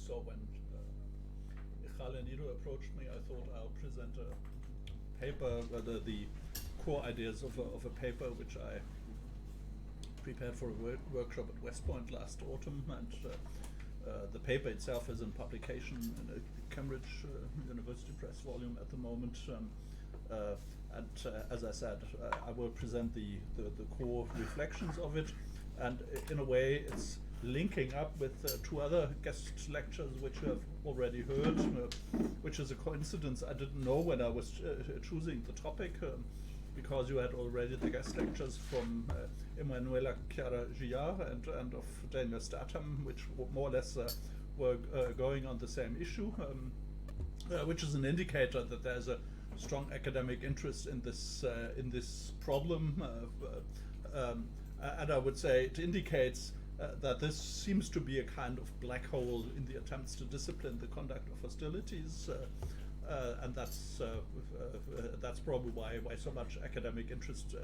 So when Nido approached me, I thought I'll present a paper, the core ideas of a paper which I prepared for a workshop at West Point last autumn, and the paper itself is in publication in a Cambridge University Press volume at the moment. As I said, I will present the core reflections of it, and in a way it's linking up with two other guest lectures which you have already heard, which is a coincidence I didn't know when I was choosing the topic, because you had already the guest lectures from Emanuela Chiara-Gillard and of Daniel Statham, which more or less were going on the same issue, which is an indicator that there's a strong academic interest in this problem, and I would say it indicates that this seems to be a kind of black hole in the attempts to discipline the conduct of hostilities, and that's probably why so much academic interest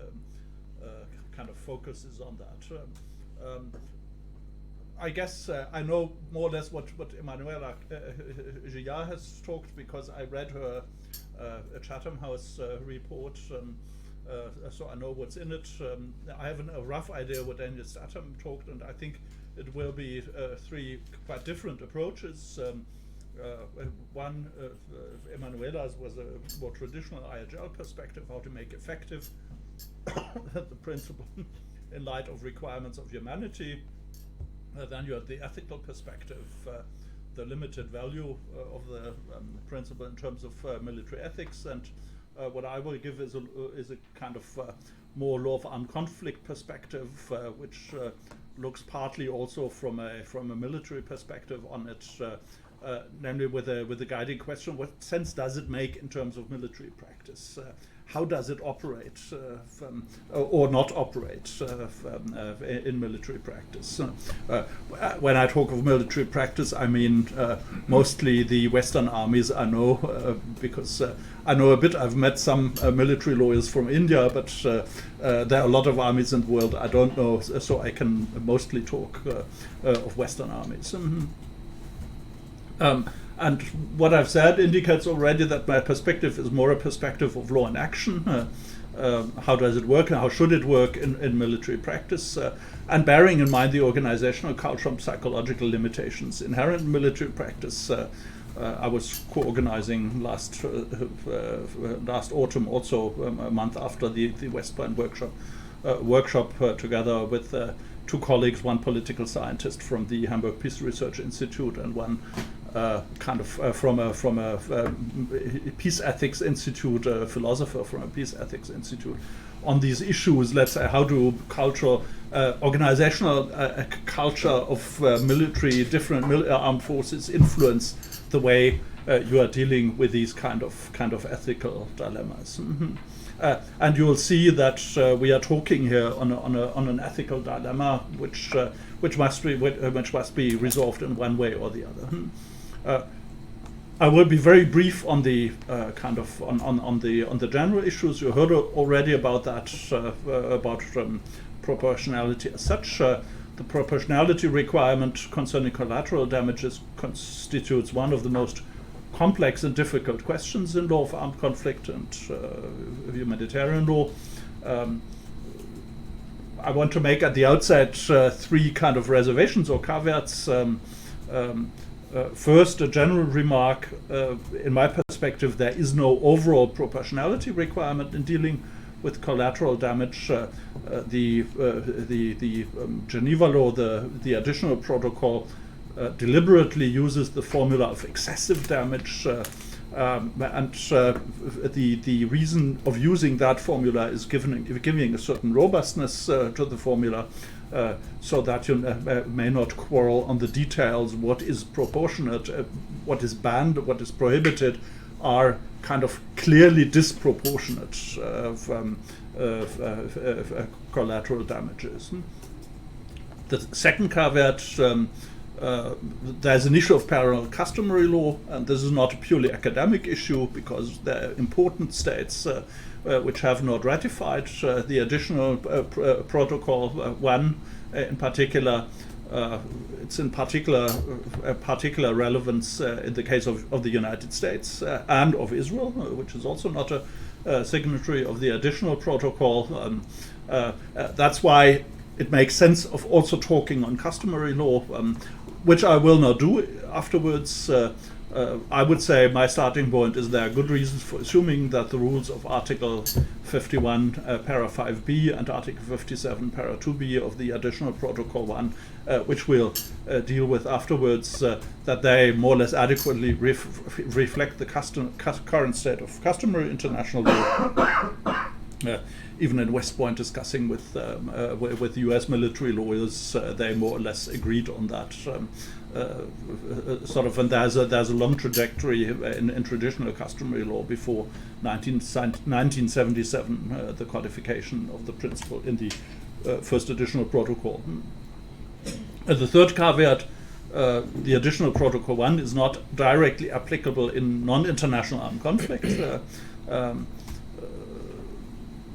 kind of focuses on that. I guess I know more or less what Emanuela Gillard has talked, because I read her Chatham House report, so I know what's in it. I have a rough idea what Daniel Statham talked, and I think it will be three quite different approaches. One, Emanuela's was a more traditional IHL perspective, how to make effective the principle in light of requirements of humanity. Then you have the ethical perspective, the limited value of the principle in terms of military ethics, and what I will give is a kind of more law of armed conflict perspective, which looks partly also from a military perspective on it, namely with a guiding question: what sense does it make in terms of military practice? How does it operate or not operate in military practice? When I talk of military practice, I mean mostly the Western armies I know, because I know a bit. I've met some military lawyers from India, but there are a lot of armies in the world I don't know, so I can mostly talk of Western armies. And what I've said indicates already that my perspective is more a perspective of law in action. How does it work and how should it work in military practice? And bearing in mind the organizational, cultural, and psychological limitations inherent in military practice. I was co-organizing last autumn, also a month after the West Point workshop together with two colleagues, one political scientist from the Hamburg Peace Research Institute and one from a peace ethics institute, a philosopher from a peace ethics institute, on these issues. Let's say, how do cultural, organizational culture of different armed forces influence the way you are dealing with these kind of ethical dilemmas? And you will see that we are talking here on an ethical dilemma which must be resolved in one way or the other. I will be very brief on the on the general issues. You heard already about that, about proportionality as such. The proportionality requirement concerning collateral damages constitutes one of the most complex and difficult questions in law of armed conflict and humanitarian law. I want to make at the outset three kind of reservations or caveats. First, a general remark. In my perspective, there is no overall proportionality requirement in dealing with collateral damage. The Geneva law, the additional protocol, deliberately uses the formula of excessive damage, and the reason of using that formula is giving a certain robustness to the formula, so that you may not quarrel on the details. What is proportionate, what is banned, what is prohibited, are kind of clearly disproportionate from collateral damages. The second caveat, there's an issue of parallel customary law, and this is not a purely academic issue, because there are important states which have not ratified the additional protocol. One in particular it's in particular relevance in the case of the United States and of Israel, which is also not a signatory of the additional protocol. That's why it makes sense of also talking on customary law, which I will not do afterwards. I would say my starting point is there are good reasons for assuming that the rules of Article 51 para 5b and Article 57 para 2b of the additional Protocol 1, which we'll deal with afterwards, that they more or less adequately reflect the current state of customary international law. Even in West Point discussing with US military lawyers, they more or less agreed on that. And there's a long trajectory in traditional customary law before 1977, the codification of the principle in the first additional protocol. The third caveat, the additional Protocol 1 is not directly applicable in non-international armed conflicts,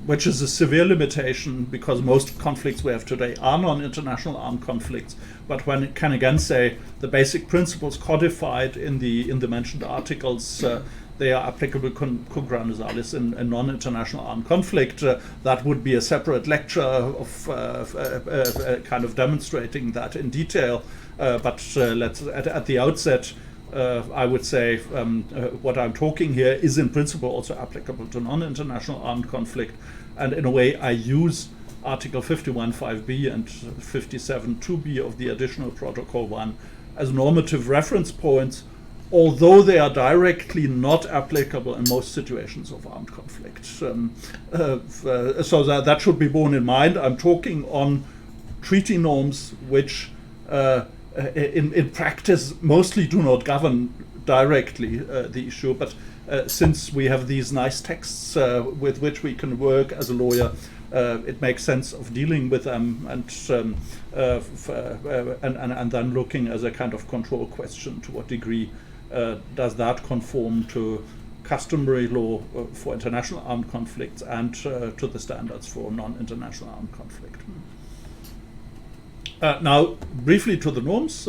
which is a severe limitation because most conflicts we have today are non-international armed conflicts. But when it can again say the basic principles codified in the mentioned articles, they are applicable cum grano salis in a non-international armed conflict, that would be a separate lecture of kind of demonstrating that in detail. But let's at the outset, I would say what I'm talking here is in principle also applicable to non-international armed conflict, and in a way I use Article 51.5b and 57.2b of the additional Protocol 1 as normative reference points, although they are directly not applicable in most situations of armed conflict. So that should be borne in mind. I'm talking on treaty norms which in practice mostly do not govern directly the issue, but since we have these nice texts with which we can work as a lawyer, it makes sense of dealing with them and then looking as a kind of control question to what degree does that conform to customary law for international armed conflicts and to the standards for non-international armed conflict. Now, briefly to the norms.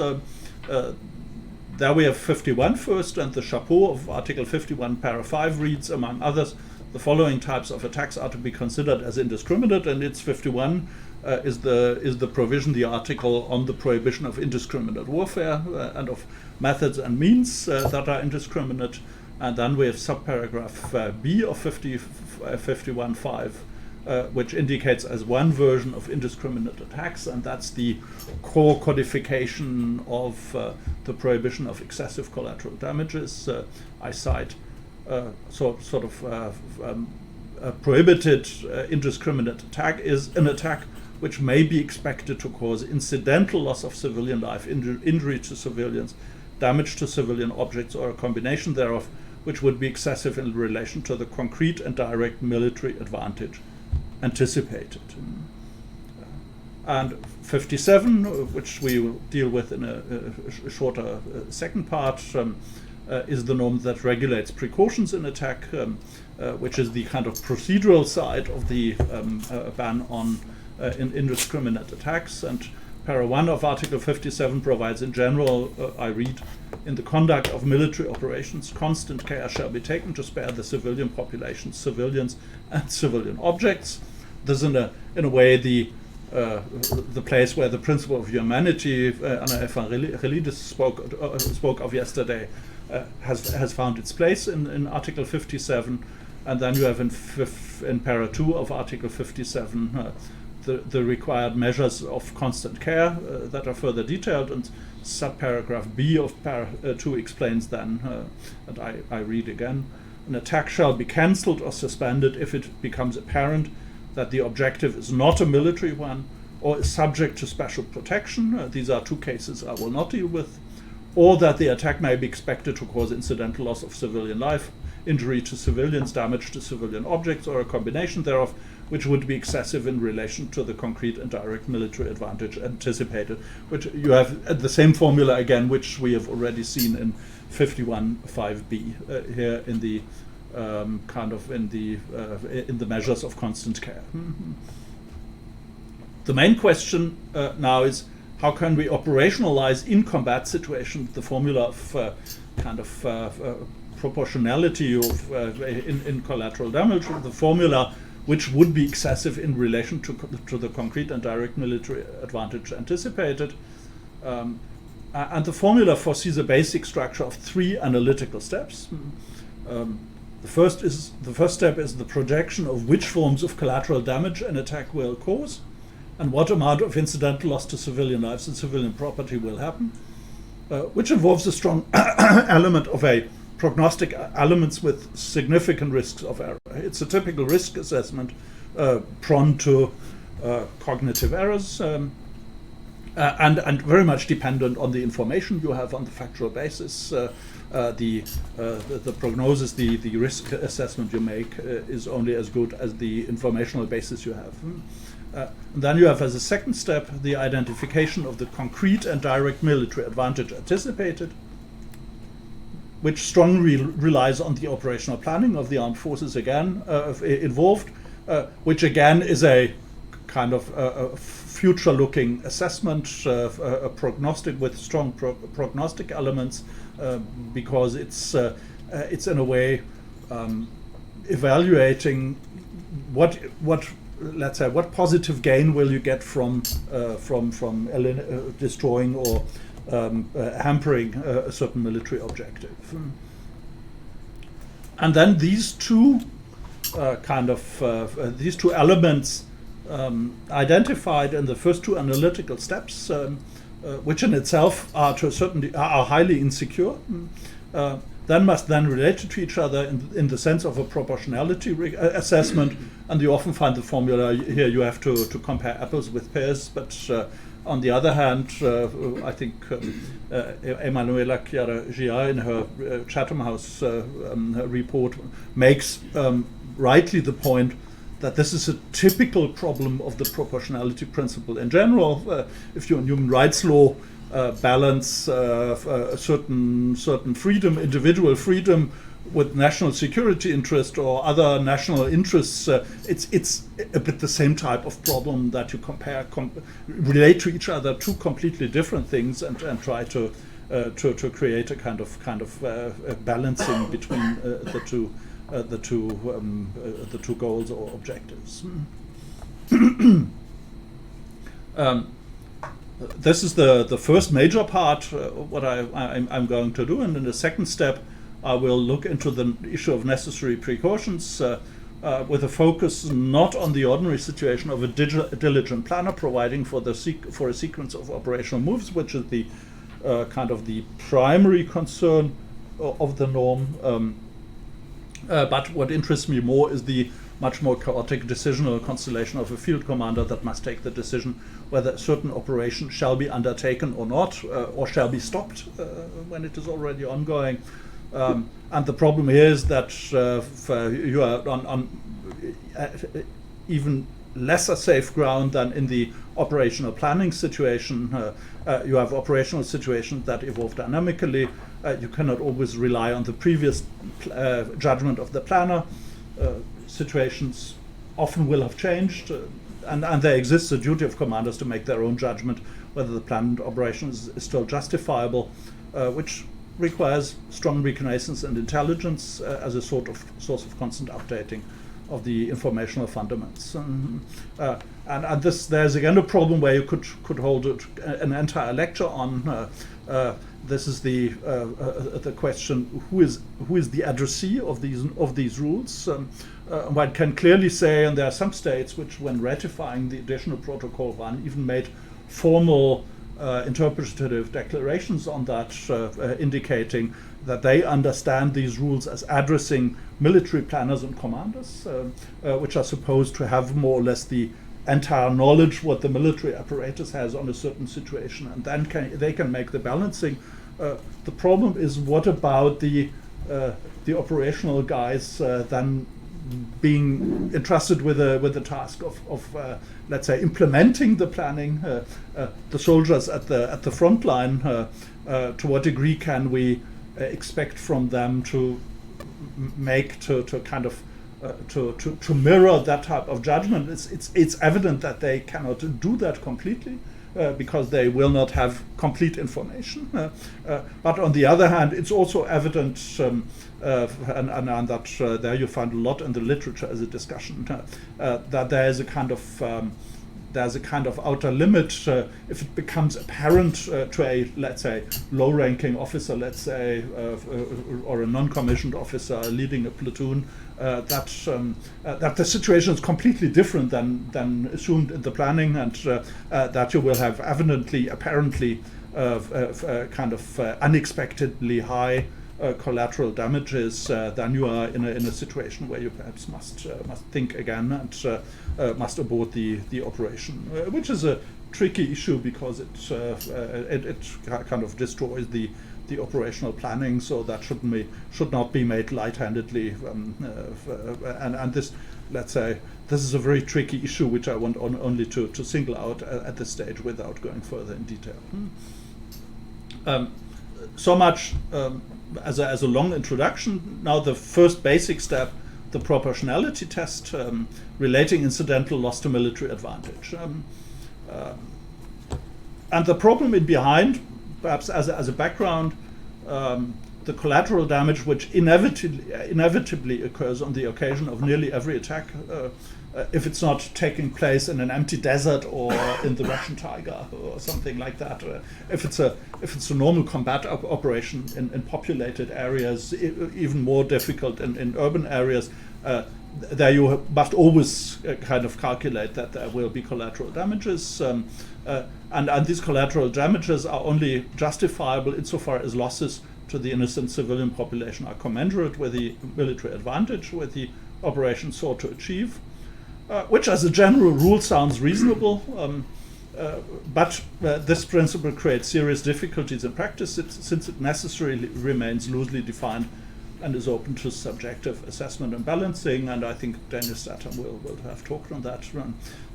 There we have 51 first, and the chapeau of Article 51 para 5 reads, among others, the following types of attacks are to be considered as indiscriminate, and its 51 is the provision, the article on the prohibition of indiscriminate warfare and of methods and means that are indiscriminate. And then we have subparagraph B of 51.5, which indicates as one version of indiscriminate attacks, and that's the core codification of the prohibition of excessive collateral damages. I cite a prohibited indiscriminate attack is an attack which may be expected to cause incidental loss of civilian life, injury to civilians, damage to civilian objects, or a combination thereof, which would be excessive in relation to the concrete and direct military advantage anticipated. And 57, which we will deal with in a shorter second part, is the norm that regulates precautions in attack, which is the kind of procedural side of the ban on indiscriminate attacks. And para 1 of Article 57 provides in general, I read, in the conduct of military operations, constant care shall be taken to spare the civilian population, civilians and civilian objects. This is in a way the place where the principle of humanity Anna Evangelidis spoke of yesterday has found its place in Article 57, and then you have in para 2 of Article 57 the required measures of constant care that are further detailed, and subparagraph B of para 2 explains then, and I read again, an attack shall be cancelled or suspended if it becomes apparent that the objective is not a military one or is subject to special protection. These are two cases I will not deal with. Or that the attack may be expected to cause incidental loss of civilian life, injury to civilians, damage to civilian objects, or a combination thereof, which would be excessive in relation to the concrete and direct military advantage anticipated. Which you have the same formula again, which we have already seen in 51.5b here in the in the measures of constant care. The main question now is how can we operationalize in combat situations the formula of proportionality of in collateral damage, the formula which would be excessive in relation to the concrete and direct military advantage anticipated. And the formula foresees a basic structure of 3 analytical steps. The first step is the projection of which forms of collateral damage an attack will cause, and what amount of incidental loss to civilian lives and civilian property will happen, which involves a strong element of a prognostic elements with significant risks of error. It's a typical risk assessment prone to cognitive errors and very much dependent on the information you have on the factual basis. The prognosis, the risk assessment you make is only as good as the informational basis you have. And then you have as a second step the identification of the concrete and direct military advantage anticipated, which strongly relies on the operational planning of the armed forces again involved, which again is a kind of a future-looking assessment, a prognostic with strong prognostic elements, because it's in a way evaluating what let's say what positive gain will you get from destroying or hampering a certain military objective. And then these two these two elements identified in the first 2 analytical steps, which in itself are to a certain are highly insecure, then must relate to each other in the sense of a proportionality assessment. And you often find the formula here you have to compare apples with pears, but on the other hand, I think Emanuela Chiara in her Chatham House report makes rightly the point that this is a typical problem of the proportionality principle in general. If you in human rights law balance a certain freedom, individual freedom, with national security interest or other national interests, it's a bit the same type of problem that you relate to each other, 2 completely different things, and try to create a kind of balancing between the two goals or objectives. This is the first major part, what I'm going to do, and in the second step I will look into the issue of necessary precautions with a focus not on the ordinary situation of a diligent planner providing for a sequence of operational moves, which is the kind of the primary concern of the norm. But what interests me more is the much more chaotic decisional constellation of a field commander that must take the decision whether a certain operation shall be undertaken or not, or shall be stopped when it is already ongoing. And the problem here is that you are on even lesser safe ground than in the operational planning situation. You have operational situations that evolve dynamically. You cannot always rely on the previous judgment of the planner. Situations often will have changed, and there exists a duty of commanders to make their own judgment whether the planned operation is still justifiable, which requires strong reconnaissance and intelligence as a source of constant updating of the informational fundaments. And there's again a problem where you could hold an entire lecture on. This is the question: who is the addressee of these rules? One can clearly say, and there are some states which, when ratifying the additional Protocol 1, even made formal interpretative declarations on that, indicating that they understand these rules as addressing military planners and commanders, which are supposed to have more or less the entire knowledge what the military apparatus has on a certain situation, and then they can make the balancing. The problem is, what about the operational guys then being entrusted with the task of let's say implementing the planning, the soldiers at the front line? To what degree can we expect from them to mirror that type of judgment? It's evident that they cannot do that completely, because they will not have complete information. But on the other hand, it's also evident, and that there you find a lot in the literature as a discussion, that there is a kind of there's a kind of outer limit if it becomes apparent to a, let's say, low-ranking officer, let's say, or a non-commissioned officer leading a platoon, that the situation is completely different than assumed in the planning, and that you will have evidently, apparently, kind of unexpectedly high collateral damages, then you are in a situation where you perhaps must think again and must abort the operation, which is a tricky issue because it kind of destroys the operational planning, so that should not be made light-handedly, and this, let's say, this is a very tricky issue which I want only to single out at this stage without going further in detail. So much as a long introduction. Now the first basic step, the proportionality test, relating incidental loss to military advantage. And the problem in behind, perhaps as a background, the collateral damage which inevitably occurs on the occasion of nearly every attack, if it's not taking place in an empty desert or in the Russian Tiger or something like that, if it's a normal combat operation in populated areas, even more difficult in urban areas, there you must always kind of calculate that there will be collateral damages, and these collateral damages are only justifiable insofar as losses to the innocent civilian population are commensurate with the military advantage with the operation sought to achieve. Which as a general rule sounds reasonable, but this principle creates serious difficulties in practice since it necessarily remains loosely defined and is open to subjective assessment and balancing, and I think Dennis Stefan will have talked on that.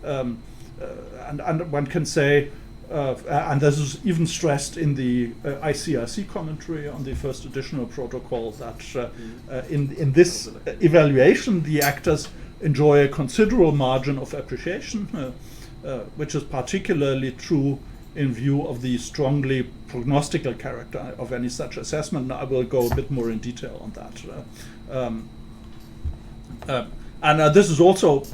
And one can say, and this is even stressed in the ICRC commentary on the first additional protocol, that in this evaluation the actors enjoy a considerable margin of appreciation, which is particularly true in view of the strongly prognostical character of any such assessment. Now I will go a bit more in detail on that. And this is also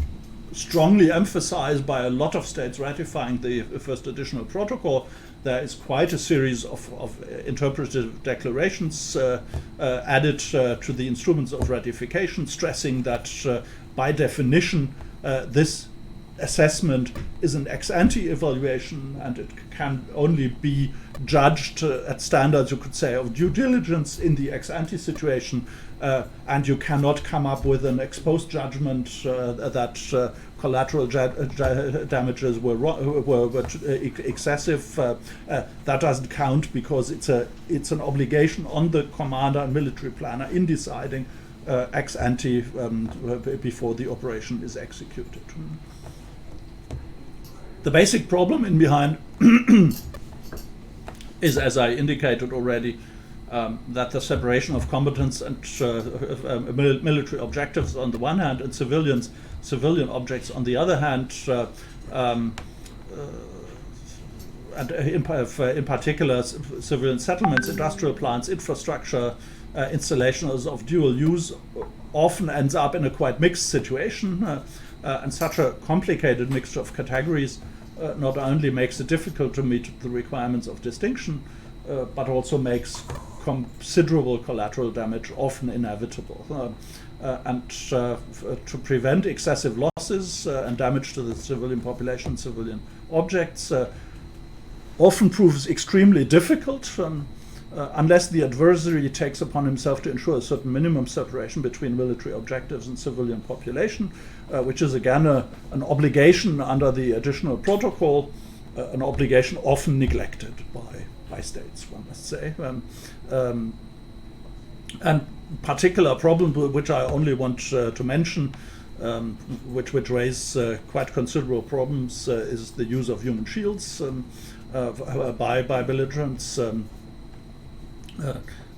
strongly emphasized by a lot of states ratifying the first additional protocol. There is quite a series of interpretive declarations added to the instruments of ratification, stressing that by definition this assessment is an ex-ante evaluation, and it can only be judged at standards, you could say, of due diligence in the ex-ante situation, and you cannot come up with an ex-post judgment that collateral damages were excessive. That doesn't count because it's an obligation on the commander and military planner in deciding ex ante before the operation is executed. The basic problem in behind is, as I indicated already, that the separation of competence and military objectives on the one hand and civilian objects on the other hand, and in particular civilian settlements, industrial plants, infrastructure, installations of dual use, often ends up in a quite mixed situation, and such a complicated mixture of categories not only makes it difficult to meet the requirements of distinction, but also makes considerable collateral damage often inevitable. And to prevent excessive losses and damage to the civilian population, civilian objects, often proves extremely difficult unless the adversary takes upon himself to ensure a certain minimum separation between military objectives and civilian population, which is again an obligation under the additional protocol, an obligation often neglected by states, one must say. And particular problem which I only want to mention, which raise quite considerable problems, is the use of human shields by belligerents.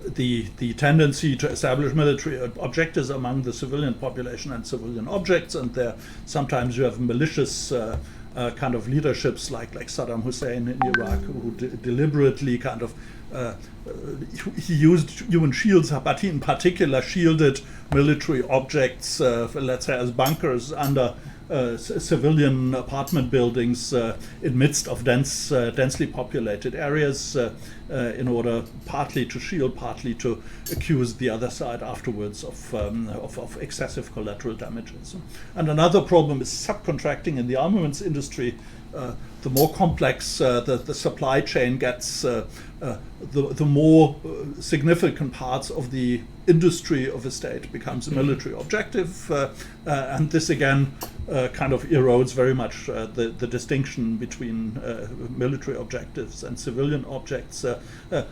The tendency to establish military objectives among the civilian population and civilian objects, and there sometimes you have malicious kind of leaderships like Saddam Hussein in Iraq, who deliberately kind of he used human shields, but he in particular shielded military objects, let's say as bunkers under civilian apartment buildings in midst of densely populated areas in order partly to shield, partly to accuse the other side afterwards of excessive collateral damages. And another problem is subcontracting in the armaments industry. The more complex the supply chain gets, the more significant parts of the industry of a state becomes a military objective, and this again kind of erodes very much the distinction between military objectives and civilian objects,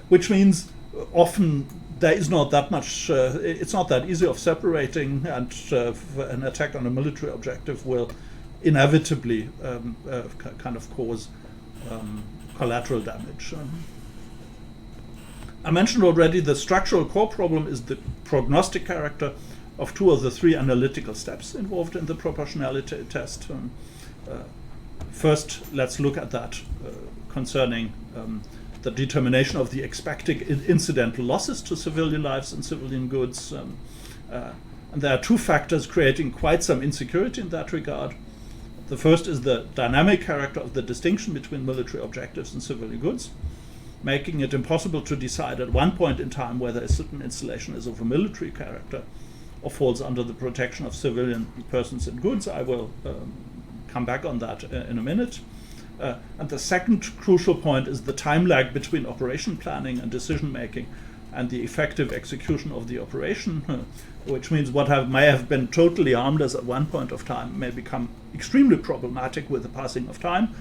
which means often there is not that much, it's not that easy of separating, and an attack on a military objective will inevitably kind of cause collateral damage. I mentioned already the structural core problem is the prognostic character of two of the three analytical steps involved in the proportionality test. First, let's look at that concerning the determination of the expected incidental losses to civilian lives and civilian goods. And there are two factors creating quite some insecurity in that regard. The first is the dynamic character of the distinction between military objectives and civilian goods, making it impossible to decide at one point in time whether a certain installation is of a military character or falls under the protection of civilian persons and goods. I will come back on that in a minute. And the second crucial point is the time lag between operation planning and decision making and the effective execution of the operation, which means what may have been totally harmless at one point of time may become extremely problematic with the passing of time.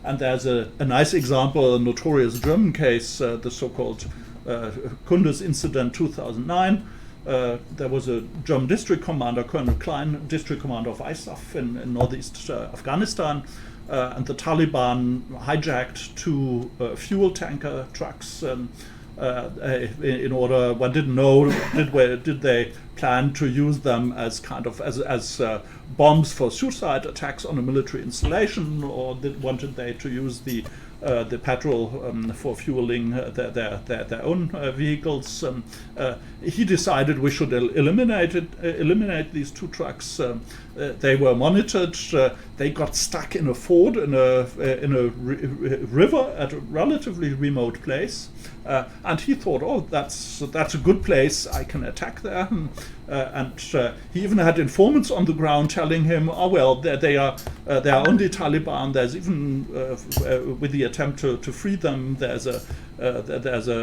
And there's a nice example, a notorious German case, the so-called Kunduz incident 2009. There was a German district commander, Colonel Klein, district commander of ISAF in northeast Afghanistan, and the Taliban hijacked two fuel tanker trucks in order, one didn't know, did they plan to use them as kind of as bombs for suicide attacks on a military installation, or wanted they to use the petrol for fueling their own vehicles? He decided we should eliminate these two trucks. They were monitored. They got stuck in a ford in a river at a relatively remote place, and he thought, oh, that's a good place. I can attack there. And he even had informants on the ground telling him, oh well, they are only Taliban. There's even with the attempt to free them, there's a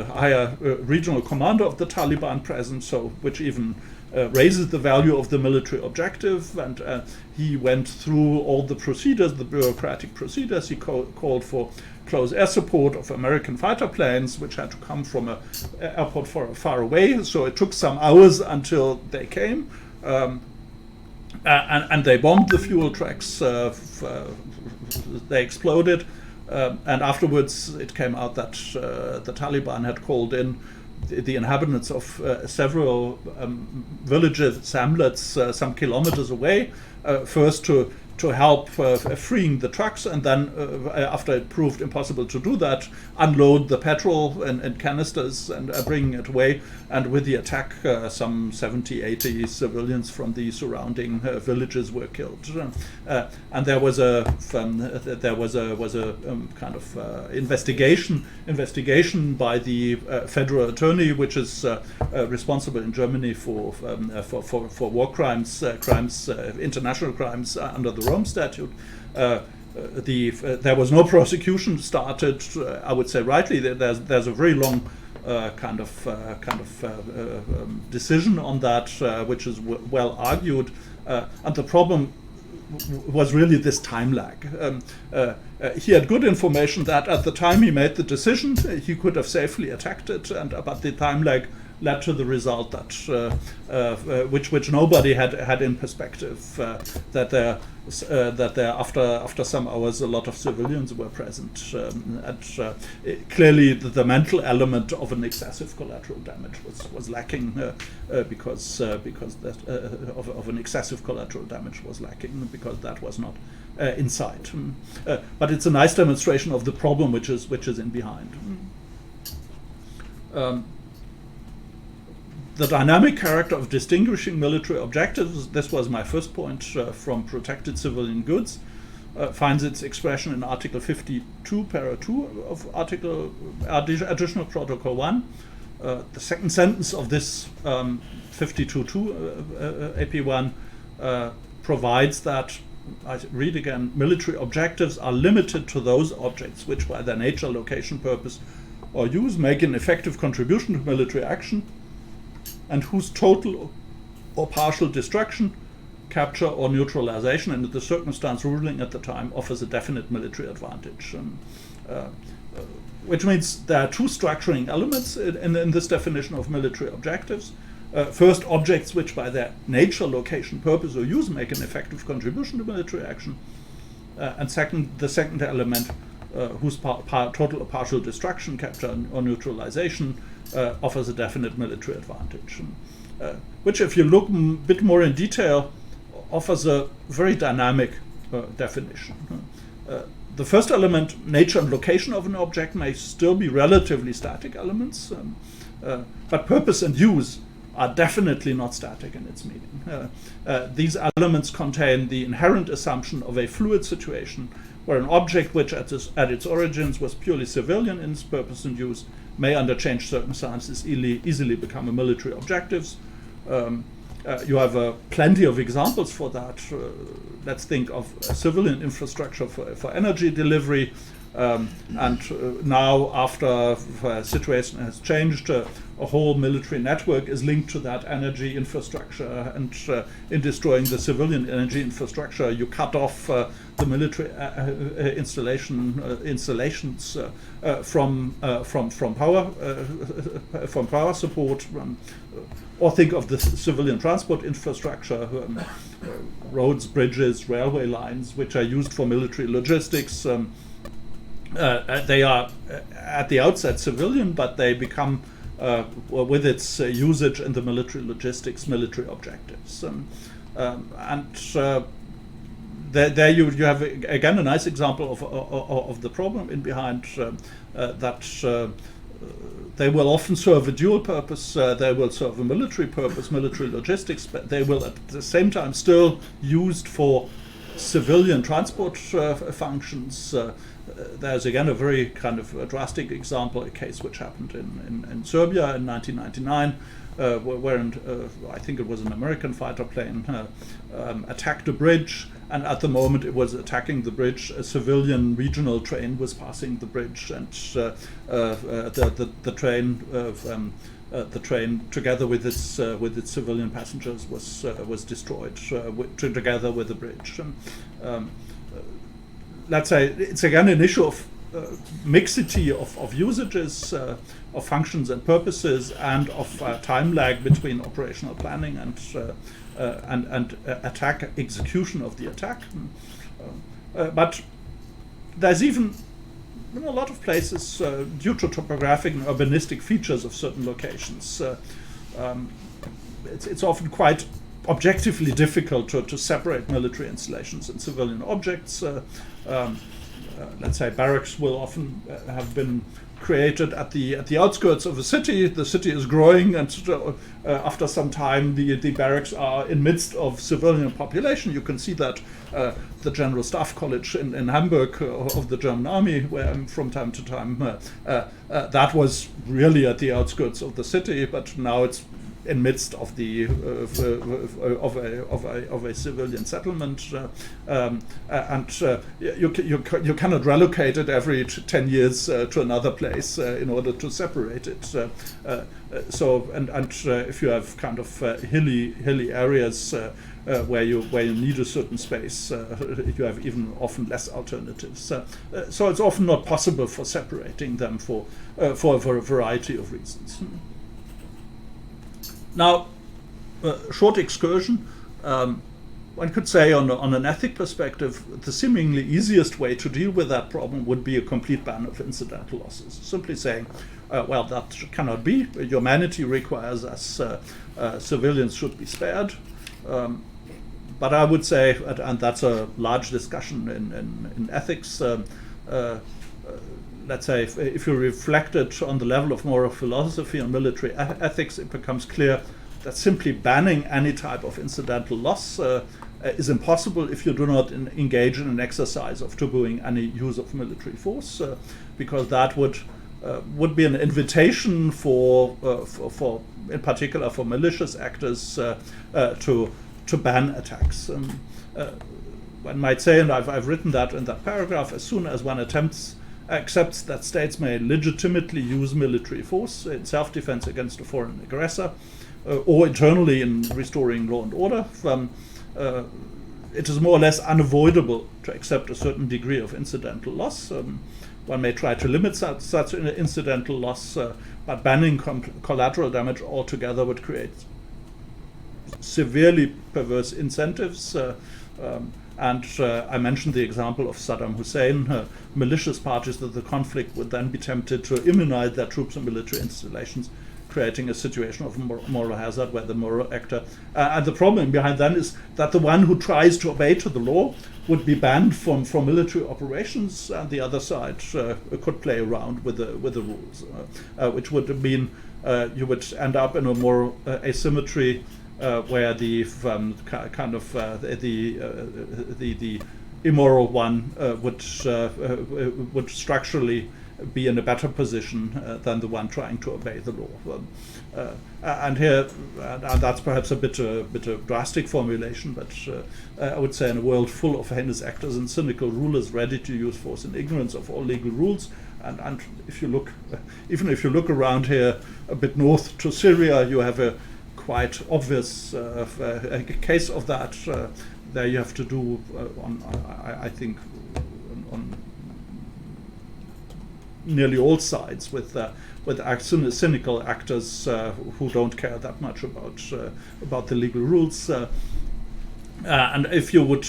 higher regional commander of the Taliban present, so which even raises the value of the military objective. And he went through all the procedures, the bureaucratic procedures. He called for close air support of American fighter planes, which had to come from an airport far away. So it took some hours until they came, and they bombed the fuel trucks. They exploded, and afterwards it came out that the Taliban had called in the inhabitants of several villages, hamlets, some kilometers away, first to help freeing the trucks, and then after it proved impossible to do that, unload the petrol and canisters and bringing it away. And with the attack, some 70-80 civilians from the surrounding villages were killed. And there was a kind of investigation by the federal attorney, which is responsible in Germany for war crimes, international crimes under the Rome Statute. There was no prosecution started. I would say rightly. There's a very long kind of decision on that, which is well argued, and the problem was really this time lag. He had good information that at the time he made the decision, he could have safely attacked it, but the time lag led to the result that which nobody had in perspective, that there after some hours a lot of civilians were present, and clearly the mental element of an excessive collateral damage was lacking, because that of an excessive collateral damage was lacking, because that was not inside. But it's a nice demonstration of the problem which is in behind. The dynamic character of distinguishing military objectives, this was my first point, from protected civilian goods, finds its expression in Article 52, Para 2 of Additional Protocol 1. The second sentence of this 52.2 AP1 provides that, I read again, military objectives are limited to those objects which by their nature, location, purpose, or use make an effective contribution to military action, and whose total or partial destruction, capture, or neutralization, and the circumstance ruling at the time, offers a definite military advantage. Which means there are two structuring elements in this definition of military objectives. First, objects which by their nature, location, purpose, or use make an effective contribution to military action. And second, the second element, whose total or partial destruction, capture, or neutralization offers a definite military advantage. Which, if you look a bit more in detail, offers a very dynamic definition. The first element, nature and location of an object, may still be relatively static elements, but purpose and use are definitely not static in its meaning. These elements contain the inherent assumption of a fluid situation where an object which at its origins was purely civilian in its purpose and use may under changed circumstances easily become a military objectives. You have plenty of examples for that. Let's think of civilian infrastructure for energy delivery. And now, after the situation has changed, a whole military network is linked to that energy infrastructure. And in destroying the civilian energy infrastructure, you cut off the military installations from power support. Or think of the civilian transport infrastructure, roads, bridges, railway lines, which are used for military logistics. They are at the outset civilian, but they become, with its usage in the military logistics, military objectives. There you have again a nice example of the problem in behind, that they will often serve a dual purpose. They will serve a military purpose, military logistics, but they will at the same time still used for civilian transport functions. There's again a very kind of a drastic example, a case which happened in Serbia in 1999, where I think it was an American fighter plane attacked a bridge, and at the moment it was attacking the bridge, a civilian regional train was passing the bridge, and the train, together with its civilian passengers, was destroyed together with the bridge. Let's say it's again an issue of mixity of usages, of functions and purposes, and of time lag between operational planning and attack execution of the attack. But there's even in a lot of places, due to topographic and urbanistic features of certain locations, it's often quite objectively difficult to separate military installations and civilian objects. Let's say barracks will often have been created at the outskirts of a city. The city is growing, and after some time the barracks are in midst of civilian population. You can see that the General Staff College in Hamburg of the German Army, where I'm from time to time, that was really at the outskirts of the city, but now it's in midst of the of a civilian settlement, and you cannot relocate it every 10 years to another place in order to separate it. So if you have kind of hilly areas where you need a certain space, you have even often less alternatives. So it's often not possible for separating them for a variety of reasons. Now, short excursion. One could say, on an ethic perspective, the seemingly easiest way to deal with that problem would be a complete ban of incidental losses. Simply saying, well, that cannot be. Humanity requires us civilians should be spared. but I would say, and that's a large discussion in ethics, let's say if you reflect it on the level of moral philosophy and military ethics, it becomes clear that simply banning any type of incidental loss is impossible if you do not engage in an exercise of tabooing any use of military force, because that would be an invitation for in particular for malicious actors to ban attacks. One might say, and I've written that in that paragraph, as soon as one accepts that states may legitimately use military force in self-defense against a foreign aggressor, or internally in restoring law and order, it is more or less unavoidable to accept a certain degree of incidental loss. One may try to limit such incidental loss, but banning collateral damage altogether would create severely perverse incentives. And I mentioned the example of Saddam Hussein. Malicious parties to the conflict would then be tempted to immunize their troops and military installations, creating a situation of moral hazard where the moral actor... and the problem behind that is that the one who tries to obey to the law would be banned from military operations, and the other side could play around with the rules, which would mean you would end up in a moral asymmetry where the the immoral one would structurally be in a better position than the one trying to obey the law. And here, and that's perhaps a bit a drastic formulation, but I would say in a world full of heinous actors and cynical rulers ready to use force in ignorance of all legal rules, and if you look, even if you look around here a bit north to Syria, you have a quite obvious case of that. There you have to do, I think, on nearly all sides with cynical actors who don't care that much about the legal rules. And if you would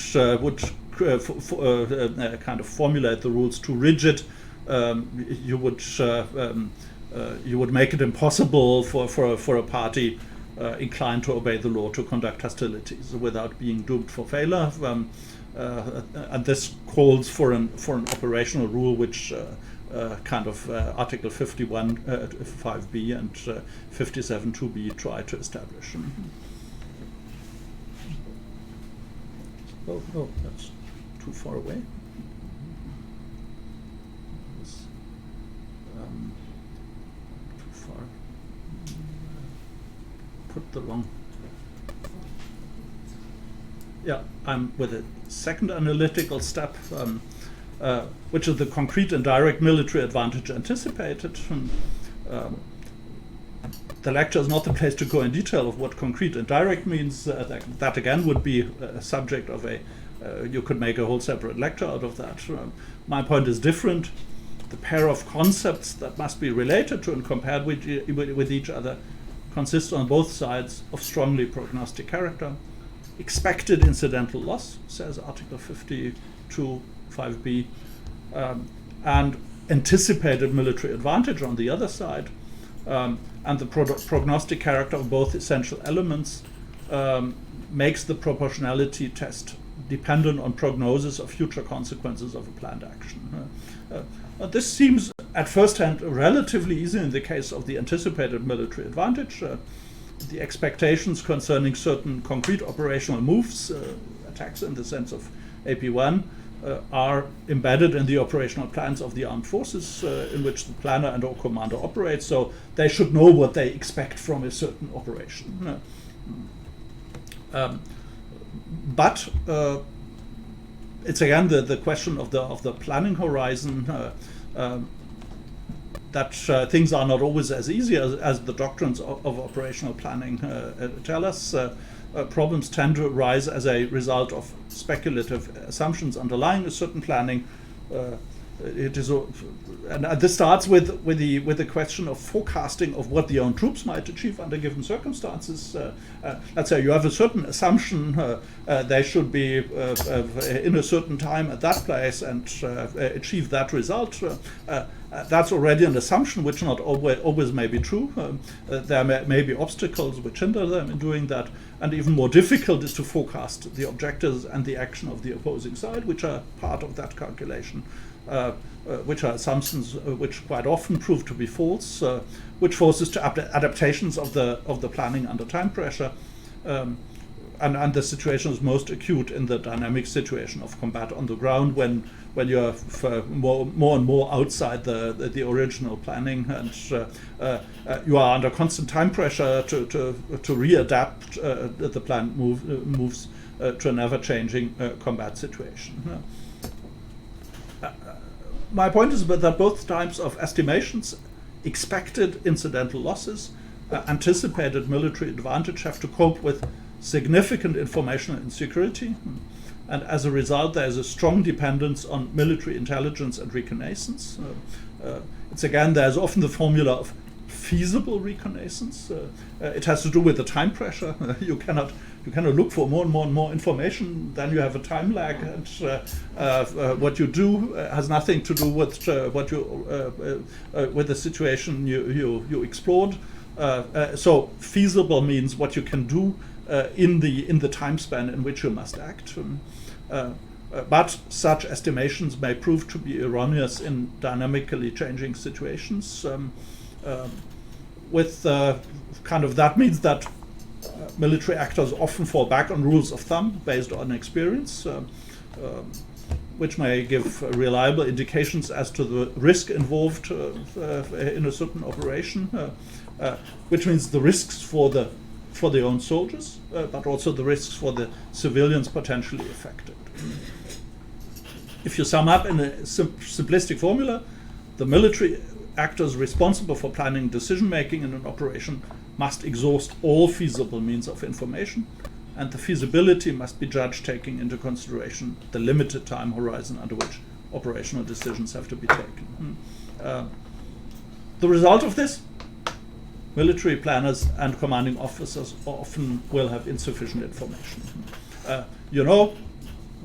kind of formulate the rules too rigid, you would make it impossible for a party inclined to obey the law to conduct hostilities without being doomed for failure. And this calls for an operational rule which kind of Article 51 5b and 57 2b try to establish. Oh, that's too far away. Too far. Put the wrong. Yeah, I'm with a second analytical step, which is the concrete and direct military advantage anticipated. The lecture is not the place to go in detail of what concrete and direct means. That again would be a subject of you could make a whole separate lecture out of that. My point is different. The pair of concepts that must be related to and compared with each other consists on both sides of strongly prognostic character. Expected incidental loss, says Article 52 5b, and anticipated military advantage on the other side, and the prognostic character of both essential elements makes the proportionality test dependent on prognosis of future consequences of a planned action. This seems at first hand relatively easy in the case of the anticipated military advantage. The expectations concerning certain concrete operational moves, attacks in the sense of AP1, are embedded in the operational plans of the armed forces in which the planner and or commander operate, so they should know what they expect from a certain operation. But it's again the question of the planning horizon, that things are not always as easy as the doctrines of operational planning tell us. Problems tend to arise as a result of speculative assumptions underlying a certain planning, it is, and this starts with the question of forecasting of what the own troops might achieve under given circumstances. Let's say you have a certain assumption they should be in a certain time at that place and achieve that result. That's already an assumption which not always may be true. There may be obstacles which hinder them in doing that, and even more difficult is to forecast the objectives and the action of the opposing side, which are part of that calculation, which are assumptions which quite often prove to be false, which forces to adaptations of the planning under time pressure. And the situation is most acute in the dynamic situation of combat on the ground, when you're more and more outside the original planning, and you are under constant time pressure to readapt the plan moves to an ever-changing combat situation. My point is that both types of estimations, expected incidental losses, anticipated military advantage, have to cope with significant informational insecurity, and as a result there is a strong dependence on military intelligence and reconnaissance. There's often the formula of feasible reconnaissance. It has to do with the time pressure. You cannot look for more and more information, then you have a time lag, and what you do has nothing to do with with the situation you explored. So feasible means what you can do in the time span in which you must act. But such estimations may prove to be erroneous in dynamically changing situations. That means that military actors often fall back on rules of thumb based on experience, which may give reliable indications as to the risk involved in a certain operation, which means the risks for the own soldiers, but also the risks for the civilians potentially affected. If you sum up in a simplistic formula, the military actors responsible for planning decision-making in an operation must exhaust all feasible means of information, and the feasibility must be judged taking into consideration the limited time horizon under which operational decisions have to be taken. The result of this: military planners and commanding officers often will have insufficient information.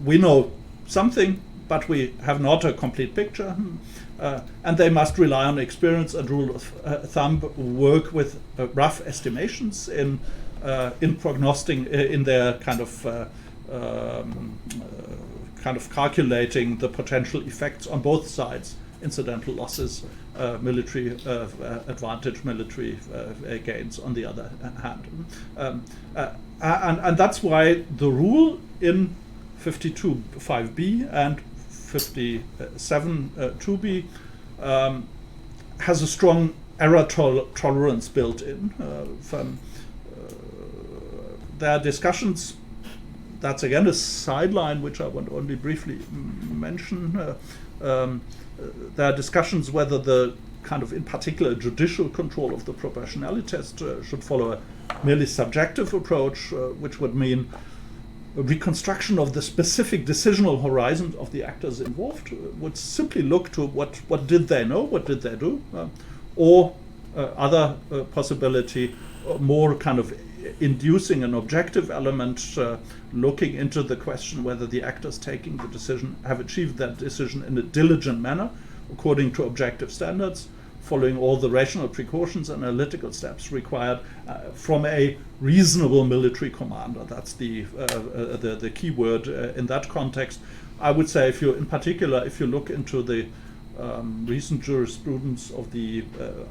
We know something, but we have not a complete picture, and they must rely on experience and rule of thumb, work with rough estimations in prognosticating, in their kind of calculating the potential effects on both sides: incidental losses, military advantage, military gains on the other hand. And that's why the rule in 52.5b and 57.2b has a strong error tolerance built in. There are discussions, that's again a sideline which I want to only briefly mention. There are discussions whether the kind of, in particular, judicial control of the proportionality test should follow a merely subjective approach, which would mean a reconstruction of the specific decisional horizon of the actors involved, would simply look to what did they know, what did they do, or other possibility, more kind of inducing an objective element, looking into the question whether the actors taking the decision have achieved that decision in a diligent manner, according to objective standards, following all the rational precautions and analytical steps required from a reasonable military commander. That's the key word in that context. I would say, if you look into the recent jurisprudence of the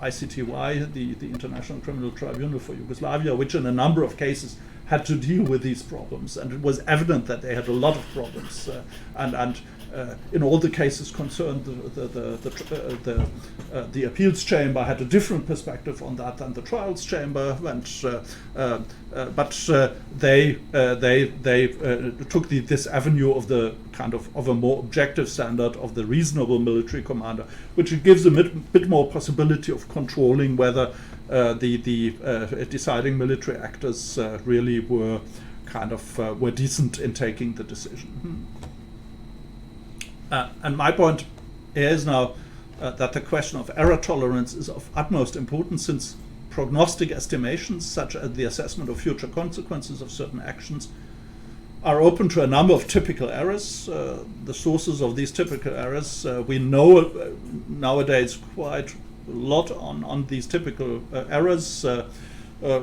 ICTY, the International Criminal Tribunal for Yugoslavia, which in a number of cases had to deal with these problems, and it was evident that they had a lot of problems, and in all the cases concerned, the appeals chamber had a different perspective on that than the trials chamber, and but they took this avenue of the kind of a more objective standard of the reasonable military commander, which gives a bit more possibility of controlling whether the deciding military actors really were decent in taking the decision. And my point is now that the question of error tolerance is of utmost importance, since prognostic estimations, such as the assessment of future consequences of certain actions, are open to a number of typical errors. The sources of these typical errors, we know nowadays quite a lot on these typical errors,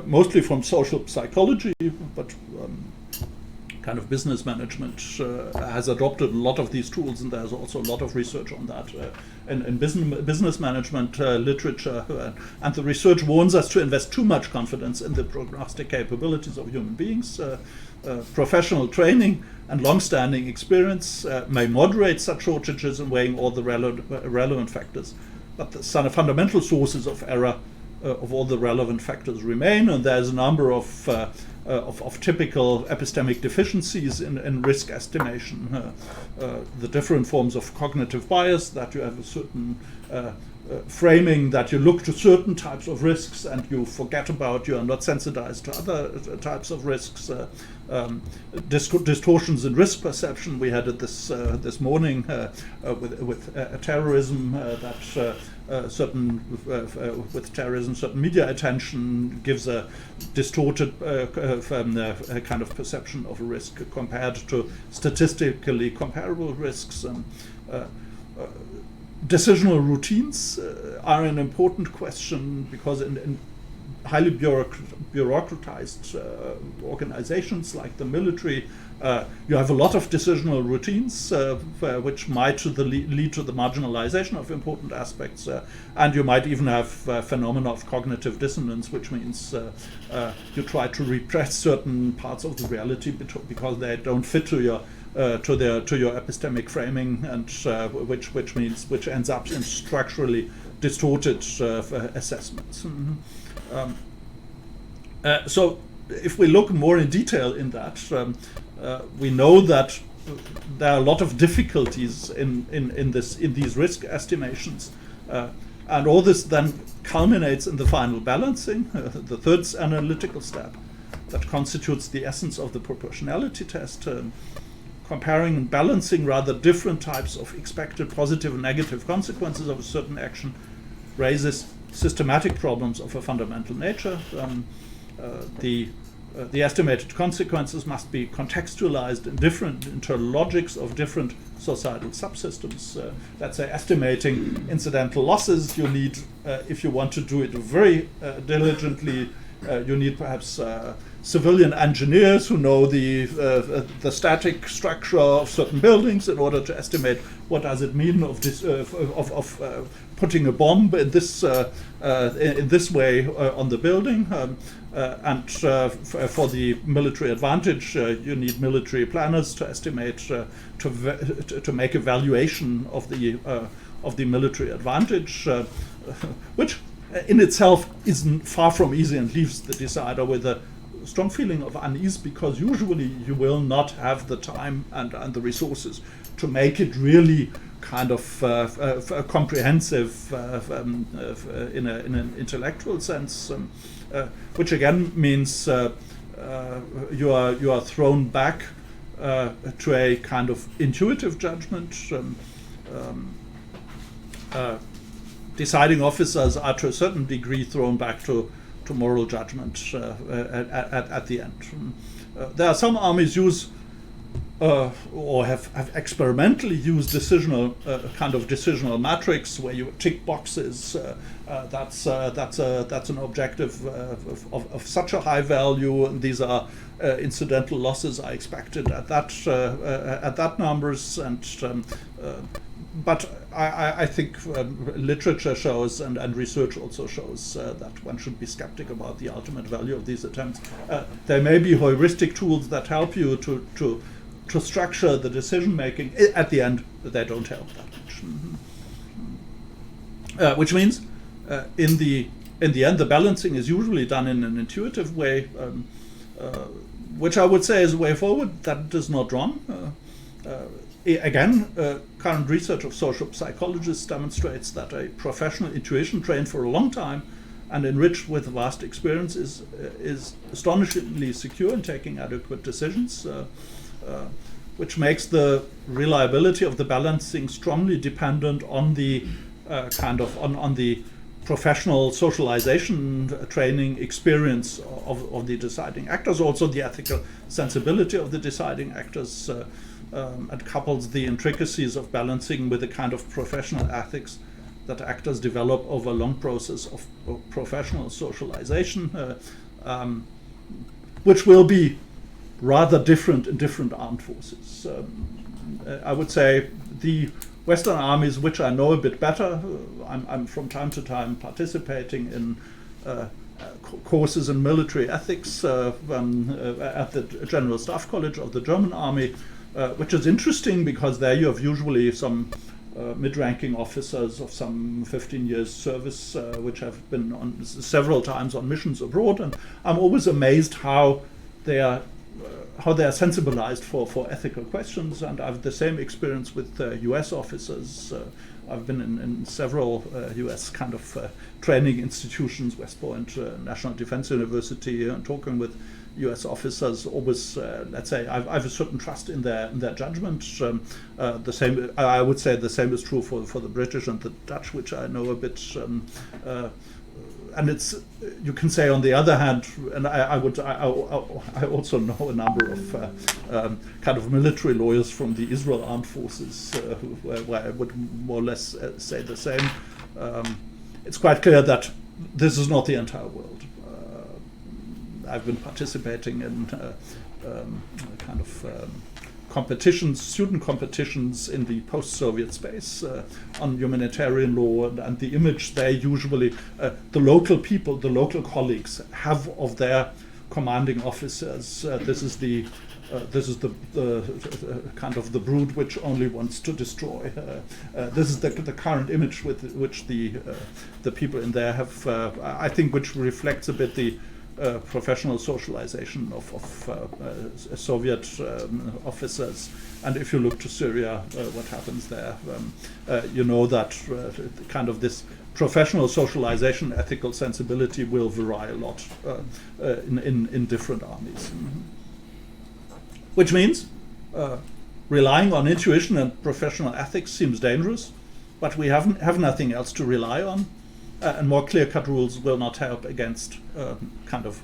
mostly from social psychology, but kind of business management has adopted a lot of these tools, and there's also a lot of research on that in business management literature. And the research warns us to invest too much confidence in the prognostic capabilities of human beings. Professional training and long-standing experience may moderate such shortages in weighing all the relevant factors, but the fundamental sources of error of all the relevant factors remain, and there's a number of typical epistemic deficiencies in risk estimation. The different forms of cognitive bias, that you have a certain framing that you look to certain types of risks and you forget about, you are not sensitized to other types of risks. Distortions in risk perception. We had it this morning with terrorism, that certain with terrorism, certain media attention gives a distorted kind of perception of a risk compared to statistically comparable risks. Decisional routines are an important question, because in highly bureaucratized organizations like the military, you have a lot of decisional routines which might lead to the marginalization of important aspects, and you might even have phenomena of cognitive dissonance, which means you try to repress certain parts of the reality because they don't fit to your epistemic framing, and which ends up in structurally distorted assessments. So if we look more in detail in that, we know that there are a lot of difficulties in these risk estimations, and all this then culminates in the final balancing, the third analytical step that constitutes the essence of the proportionality test. Comparing and balancing rather different types of expected positive and negative consequences of a certain action raises systematic problems of a fundamental nature. The estimated consequences must be contextualized in different internal logics of different societal subsystems. Let's say estimating incidental losses, you need, if you want to do it very diligently, you need perhaps civilian engineers who know the static structure of certain buildings in order to estimate what does it mean of this of putting a bomb in this way on the building. And for the military advantage, you need military planners to estimate, to make evaluation of the military advantage, which in itself isn't far from easy and leaves the decider with a strong feeling of unease, because usually you will not have the time and the resources to make it really kind of comprehensive in an intellectual sense, which again means you are thrown back to a kind of intuitive judgment. Deciding officers are to a certain degree thrown back to moral judgment at the end. There are some armies use or have experimentally used decisional kind of decisional matrix where you tick boxes. That's an objective of such a high value, and these are incidental losses are expected at that numbers, and but I think literature shows and research also shows that one should be skeptic about the ultimate value of these attempts. There may be heuristic tools that help you to structure the decision making. At the end, they don't help that much. Which means, in the end, the balancing is usually done in an intuitive way, which I would say is a way forward. That is not wrong. Again, current research of social psychologists demonstrates that a professional intuition trained for a long time and enriched with vast experience is astonishingly secure in taking adequate decisions. which makes the reliability of the balancing strongly dependent on the on the professional socialization training experience of the deciding actors, also the ethical sensibility of the deciding actors, and couples the intricacies of balancing with the kind of professional ethics that actors develop over a long process of professional socialization, which will be rather different in different armed forces. I would say the Western armies, which I know a bit better, I'm from time to time participating in courses in military ethics at the General Staff College of the German Army, which is interesting because there you have usually some mid-ranking officers of some 15 years service, which have been on several times on missions abroad, and I'm always amazed how they are sensibilized for ethical questions. And I have the same experience with US officers. I've been in several US kind of training institutions, West Point, National Defense University, and talking with US officers. Always, let's say, I have a certain trust in their judgment. The same, I would say, the same is true for the British and the Dutch, which I know a bit. And it's, you can say on the other hand, and I also know a number of kind of military lawyers from the Israel Armed Forces where I would more or less say the same. It's quite clear that this is not the entire world. I've been participating in kind of competitions, student competitions in the post-Soviet space on humanitarian law, and the image they usually, the local people, the local colleagues have of their commanding officers. This is the kind of the brood which only wants to destroy. This is the current image with which the people in there have, I think, which reflects a bit the professional socialization of Soviet officers. And if you look to Syria, what happens there, you know that kind of this professional socialization, ethical sensibility will vary a lot in different armies. Which means relying on intuition and professional ethics seems dangerous, but we have nothing else to rely on. And more clear-cut rules will not help against kind of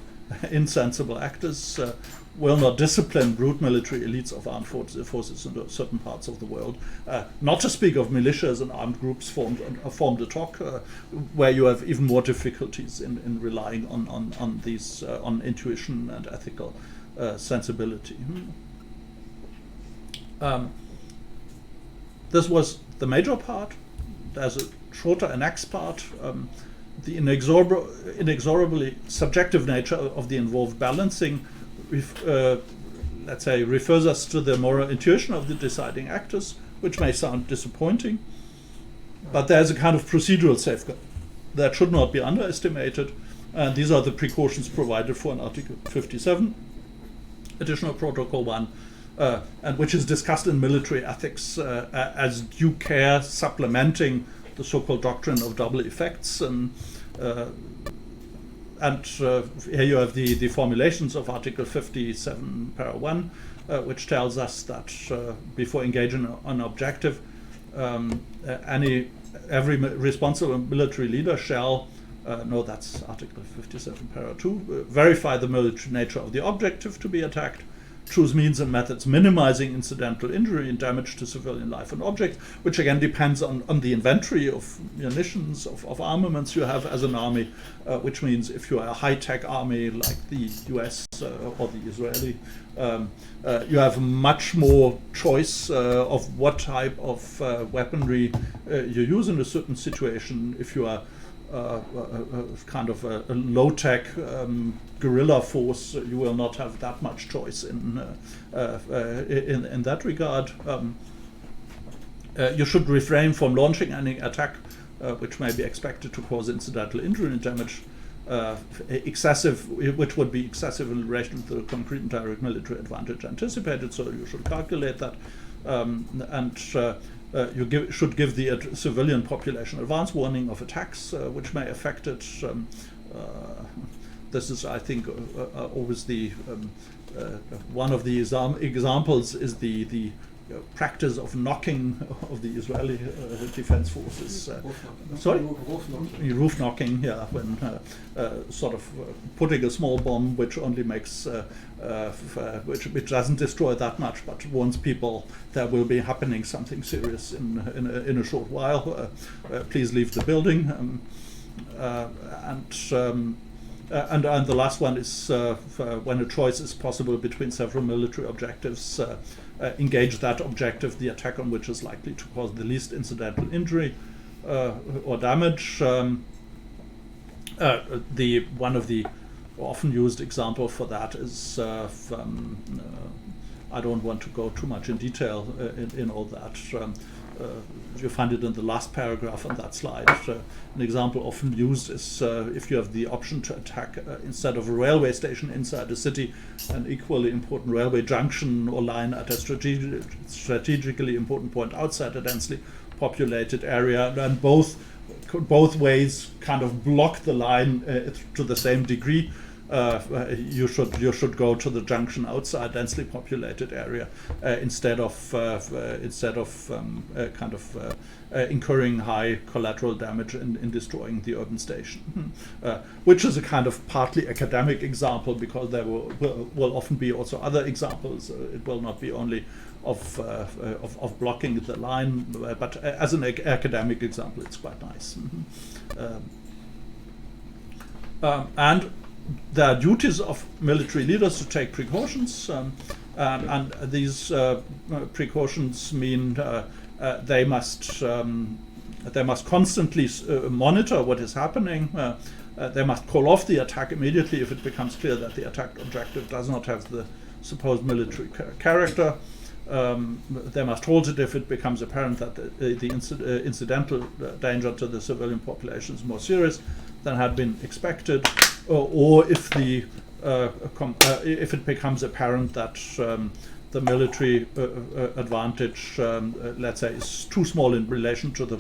insensible actors, will not discipline brute military elites of armed forces in certain parts of the world. Not to speak of militias and armed groups formed ad hoc, where you have even more difficulties in relying on these on intuition and ethical sensibility. This was the major part. There's a shorter and next part, the inexorably subjective nature of the involved balancing, let's say, refers us to the moral intuition of the deciding actors, which may sound disappointing, but there's a kind of procedural safeguard that should not be underestimated, and these are the precautions provided for in Article 57, Additional Protocol 1, and which is discussed in military ethics as due care supplementing the so-called doctrine of double effects, and here you have the formulations of Article 57, Para 1, which tells us that before engaging on objective, every responsible military leader shall, no, that's Article 57, Para 2, verify the military nature of the objective to be attacked, choose means and methods minimizing incidental injury and damage to civilian life and object, which again depends on the inventory of munitions, of armaments you have as an army, which means if you are a high-tech army like the US or the Israeli, you have much more choice of what type of weaponry you use in a certain situation. If you are kind of a low-tech guerrilla force, you will not have that much choice in that regard. You should refrain from launching any attack which may be expected to cause incidental injury and damage, which would be excessive in relation to the concrete and direct military advantage anticipated. So you should calculate that, and you should give the civilian population advance warning of attacks which may affect it. this is, I think, always the one of the examples is the practice of knocking of the Israeli defense forces. Sorry? Roof knocking, yeah, when sort of putting a small bomb which only makes, which doesn't destroy that much, but warns people there will be happening something serious in a short while. Please leave the building. And the last one is when a choice is possible between several military objectives, engage that objective, the attack on which is likely to cause the least incidental injury or damage. One of the often used example for that is, I don't want to go too much in detail in all that. You find it in the last paragraph on that slide. An example often used is if you have the option to attack instead of a railway station inside a city, an equally important railway junction or line at a strategically important point outside a densely populated area, and both ways kind of block the line to the same degree. You should go to the junction outside densely populated area instead of incurring high collateral damage in destroying the urban station, which is a kind of partly academic example, because there will often be also other examples. It will not be only of blocking the line, but as an academic example, it's quite nice. And there are duties of military leaders to take precautions, and these precautions mean they must constantly monitor what is happening. They must call off the attack immediately if it becomes clear that the attacked objective does not have the supposed military character. They must halt it if it becomes apparent that the incidental danger to the civilian population is more serious than had been expected, or if it becomes apparent that the military advantage, let's say, is too small in relation to the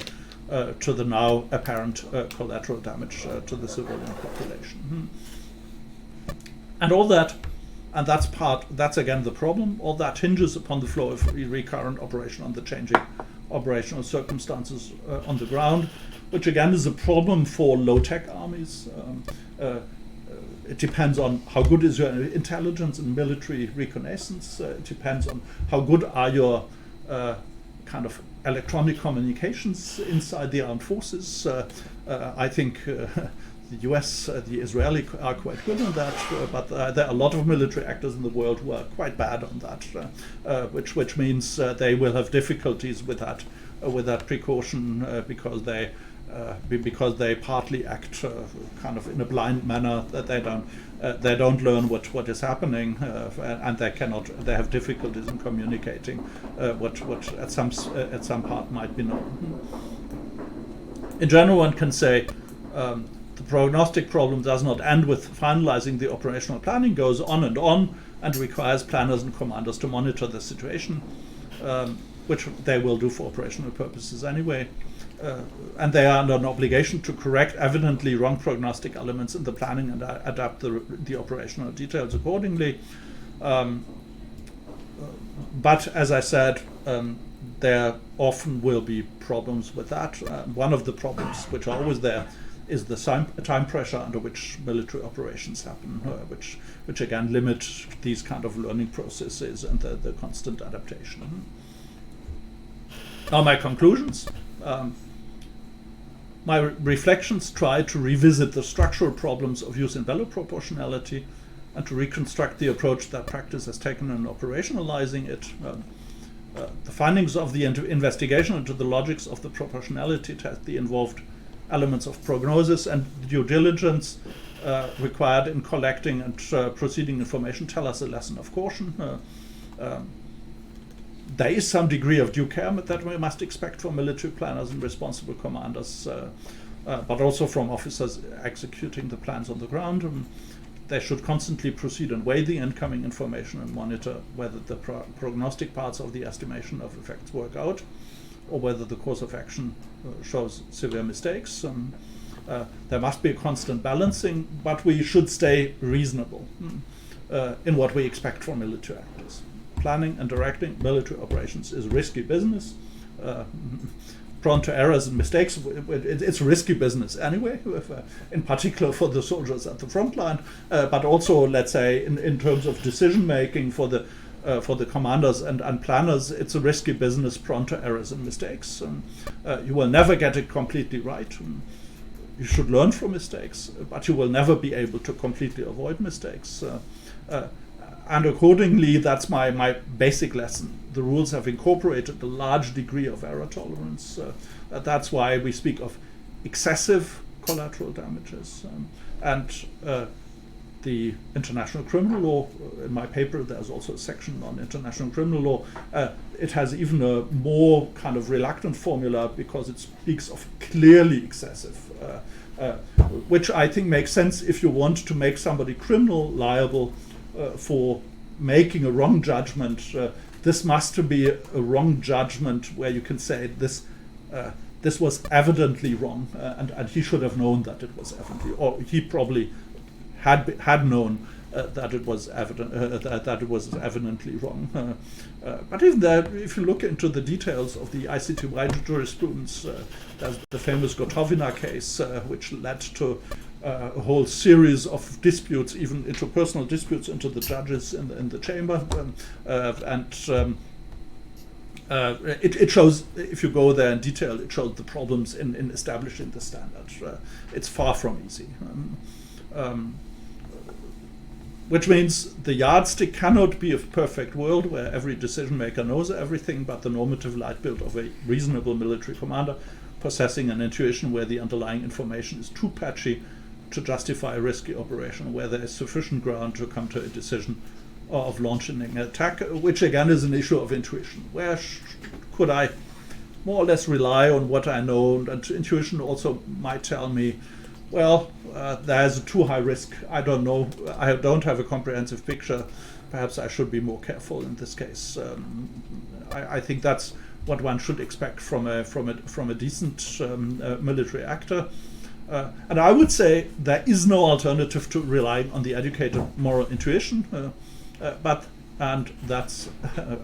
now apparent collateral damage to the civilian population. And all that, and that's again the problem, all that hinges upon the flow of recurrent operation on the changing operational circumstances on the ground, which again is a problem for low-tech armies. It depends on how good is your intelligence and military reconnaissance. It depends on how good are your kind of electronic communications inside the armed forces. I think the US, the Israeli are quite good on that, but there are a lot of military actors in the world who are quite bad on that, which means they will have difficulties with that precaution because they partly act kind of in a blind manner, that they don't learn what is happening, and they have difficulties in communicating what at some part might be known. In general, one can say the prognostic problem does not end with finalizing the operational planning, goes on and requires planners and commanders to monitor the situation, which they will do for operational purposes anyway. And they are under an obligation to correct evidently wrong prognostic elements in the planning and adapt the operational details accordingly. But as I said, there often will be problems with that. One of the problems which are always there is the time pressure under which military operations happen, which again limit these kind of learning processes and the constant adaptation. Now my conclusions. My reflections try to revisit the structural problems of use in bellow proportionality and to reconstruct the approach that practice has taken in operationalizing it. The findings of the investigation into the logics of the proportionality test, the involved elements of prognosis and due diligence required in collecting and proceeding information, tell us a lesson of caution. There is some degree of due care that we must expect from military planners and responsible commanders, but also from officers executing the plans on the ground. They should constantly proceed and weigh the incoming information and monitor whether the prognostic parts of the estimation of effects work out, or whether the course of action shows severe mistakes. There must be a constant balancing, but we should stay reasonable in what we expect from military actors. Planning and directing military operations is risky business, prone to errors and mistakes. It's risky business anyway, in particular for the soldiers at the front line, but also, let's say, in terms of decision making for the commanders and planners, it's a risky business, prone to errors and mistakes. You will never get it completely right. You should learn from mistakes, but you will never be able to completely avoid mistakes. And accordingly, that's my basic lesson. The rules have incorporated a large degree of error tolerance. That's why we speak of excessive collateral damages. And the international criminal law, in my paper there's also a section on international criminal law. It has even a more kind of reluctant formula because it speaks of clearly excessive, which I think makes sense if you want to make somebody criminal liable for making a wrong judgment. This must be a wrong judgment where you can say this was evidently wrong, and he should have known that it was evidently, or he probably had known that it was evidently wrong. But even there, if you look into the details of the ICTY jurisprudence, there's the famous Gotovina case, which led to a whole series of disputes, even interpersonal disputes, into the judges in the chamber, it shows, if you go there in detail, it shows the problems in establishing the standard. It's far from easy. Which means the yardstick cannot be a perfect world where every decision maker knows everything, but the normative light build of a reasonable military commander possessing an intuition where the underlying information is too patchy to justify a risky operation, where there is sufficient ground to come to a decision of launching an attack, which again is an issue of intuition. Where could I more or less rely on what I know? And intuition also might tell me, well, there's a too high risk. I don't know. I don't have a comprehensive picture. Perhaps I should be more careful in this case. I think that's what one should expect from a decent military actor. And I would say there is no alternative to relying on the educated moral intuition. And that's,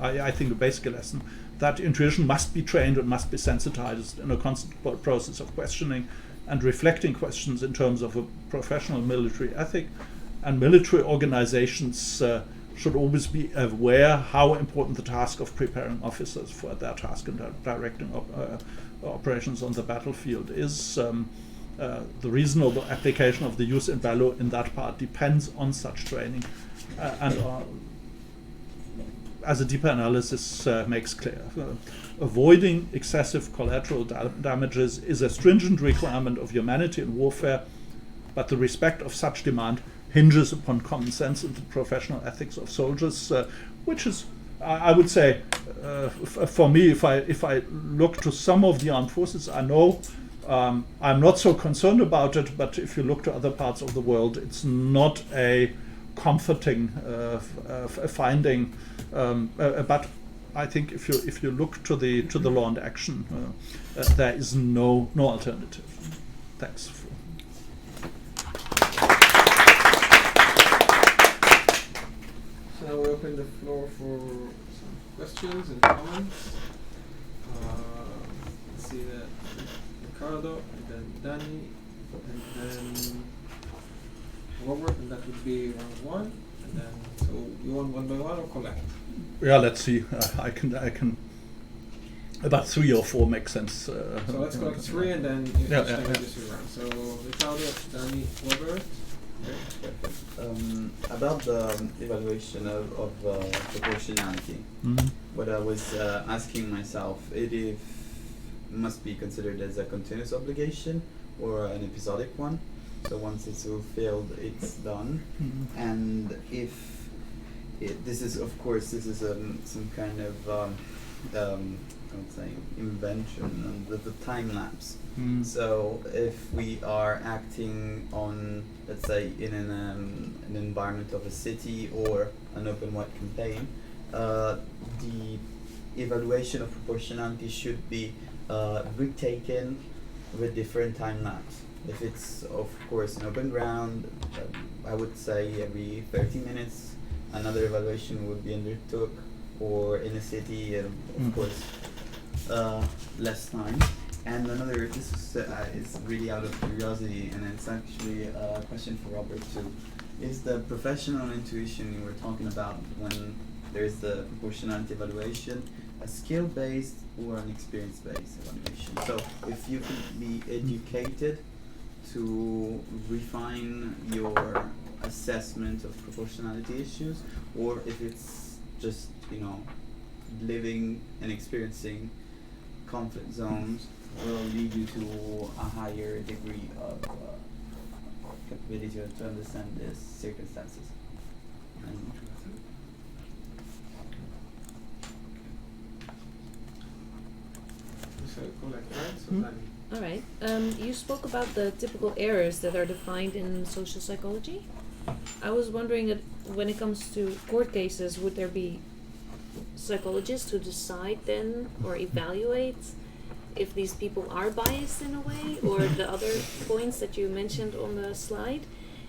I think, the basic lesson. That intuition must be trained and must be sensitized in a constant process of questioning and reflecting questions in terms of a professional military ethic. And military organizations should always be aware how important the task of preparing officers for their task and directing operations on the battlefield is. The reasonable application of the jus in bello in that part depends on such training, and as a deeper analysis makes clear. Avoiding excessive collateral damages is a stringent requirement of humanity in warfare, but the respect of such demand hinges upon common sense and the professional ethics of soldiers, which is, I would say, for me, if I look to some of the armed forces, I know I'm not so concerned about it, but if you look to other parts of the world, it's not a comforting finding. But I think if you look to the law and action, there is no alternative. Thanks. So now we open the floor for some questions and comments. Let's see that Ricardo, and then Danny, and then Robert, and that would be round one. And then, so you want one by one or collect? Yeah, let's see. I can. About 3 or 4 makes sense. So let's collect 3, and then each time we just round. So Ricardo, Danny, Robert. Okay. About the evaluation of proportionality, what I was asking myself, it must be considered as a continuous obligation or an episodic one. So once it's fulfilled, it's done. And if this is, of course, this is some kind of I would say invention and the time lapse. So if we are acting on, let's say, in an environment of a city or an open wide campaign, the evaluation of proportionality should be retaken with different time lapse. If it's of course an open ground, I would say every 30 minutes another evaluation would be undertook, or in a city, of course, less time. And another, this is really out of curiosity, and it's actually a question for Robert too, is the professional intuition you were talking about when there's the proportionality evaluation a skill-based or an experience-based evaluation? So if you can be educated to refine your assessment of proportionality issues, or if it's just, you know, living and experiencing conflict zones will lead you to a higher degree of capability to understand the circumstances. And All right. You spoke about the typical errors that are defined in social psychology. I was wondering that when it comes to court cases, would there be psychologists who decide then or evaluate if these people are biased in a way, or the other points that you mentioned on the slide?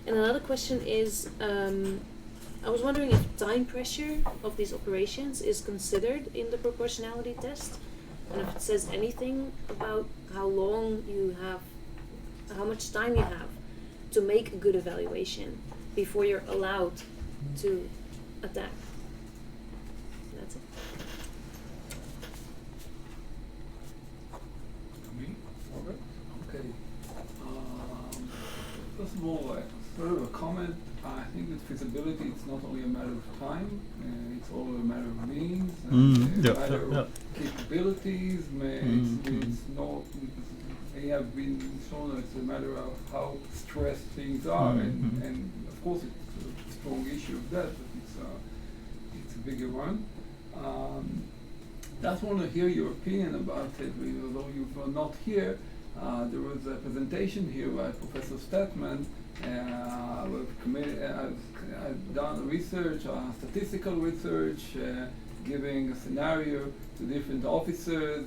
And another question is, I was wondering if time pressure of these operations is considered in the proportionality test, and if it says anything about how long you have, how much time you have to make a good evaluation before you're allowed to attack. That's it. Me? Robert? Okay. First of all, sort of a comment. I think that feasibility is not only a matter of time, it's also a matter of means, and a matter of capabilities. It's not, they have been shown that it's a matter of how stressed things are, and of course it's a strong issue of that, but it's a bigger one. Just want to hear your opinion about it, although you were not here. There was a presentation here by Professor Stefan. I've done research, statistical research, giving a scenario to different officers,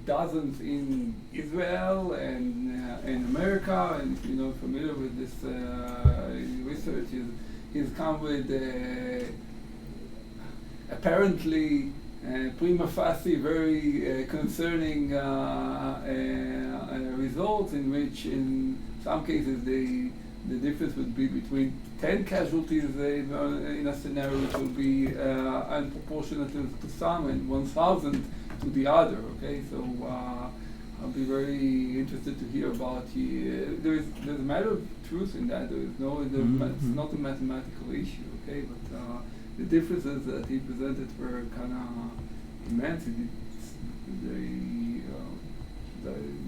dozens in Israel and in America, and if you're not familiar with this research, he's come with apparently prima facie very concerning results, in which in some cases the difference would be between 10 casualties in a scenario, which will be unproportionate to some, and 1,000 to the other. Okay, so I'll be very interested to hear about there's a matter of truth in that. There is no, it's not a mathematical issue. Okay, but the differences that he presented were kind of immense.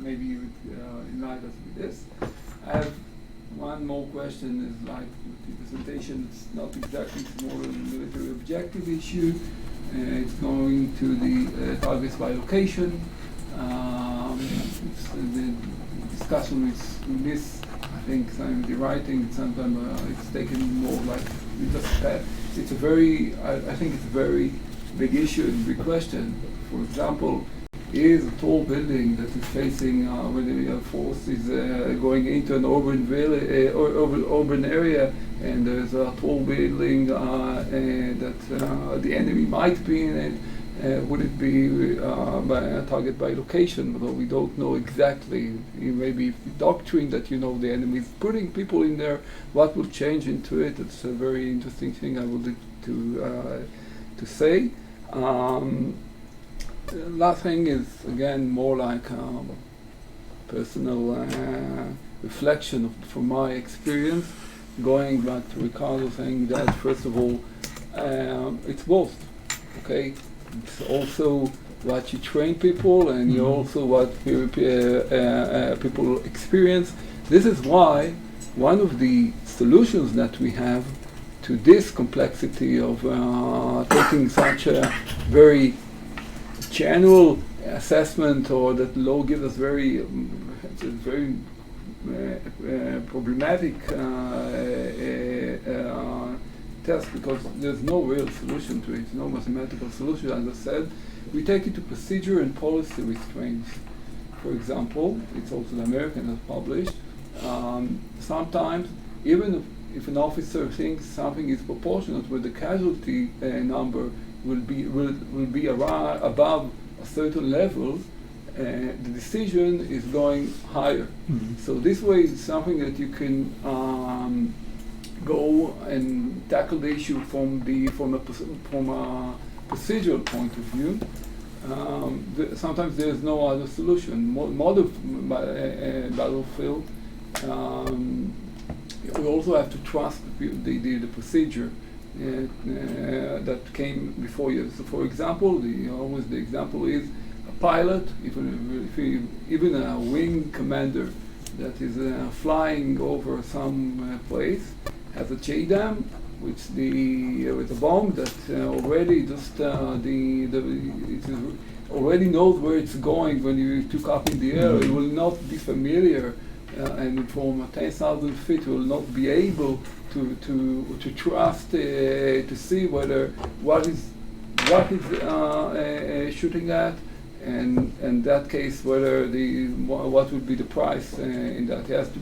Maybe you would enlighten us with this. I have one more question. Is like the presentation, it's not exactly, it's more a military objective issue. It's going to the targets by location. The discussion is in this, I think, the writing, sometimes it's taken more like it's a very, I think it's a very big issue and big question. For example, is a tall building that is facing when the force is going into an urban area, and there's a tall building that the enemy might be in it. Would it be by a target by location? Although we don't know exactly. Maybe doctrine that the enemy is putting people in there. What will change into it? It's a very interesting thing I would like to say. The last thing is, again, more like personal reflection from my experience, going back to Ricardo saying that, first of all, it's both, okay? It's also what you train people, and you also what people experience. This is why one of the solutions that we have to this complexity of taking such a very general assessment, or that law gives us very problematic test, because there's no real solution to it, no mathematical solution. As I said, we take it to procedure and policy restraints. for example, it's also the American that published. Sometimes, even if an officer thinks something is proportionate, where the casualty number will be above a certain level, the decision is going higher. Mm-hmm. So this way, it's something that you can go and tackle the issue from a procedural point of view. Sometimes there's no other solution. Model battlefield, you also have to trust the procedure that came before you. So, for example, always the example is a pilot, even a wing commander that is flying over some place, has a JDAM, which with a bomb that already just already knows where it's going when you took up in the air. It will not be familiar, and from 10,000 feet will not be able to trust to see whether what is shooting at, and in that case whether what would be the price in that. He has to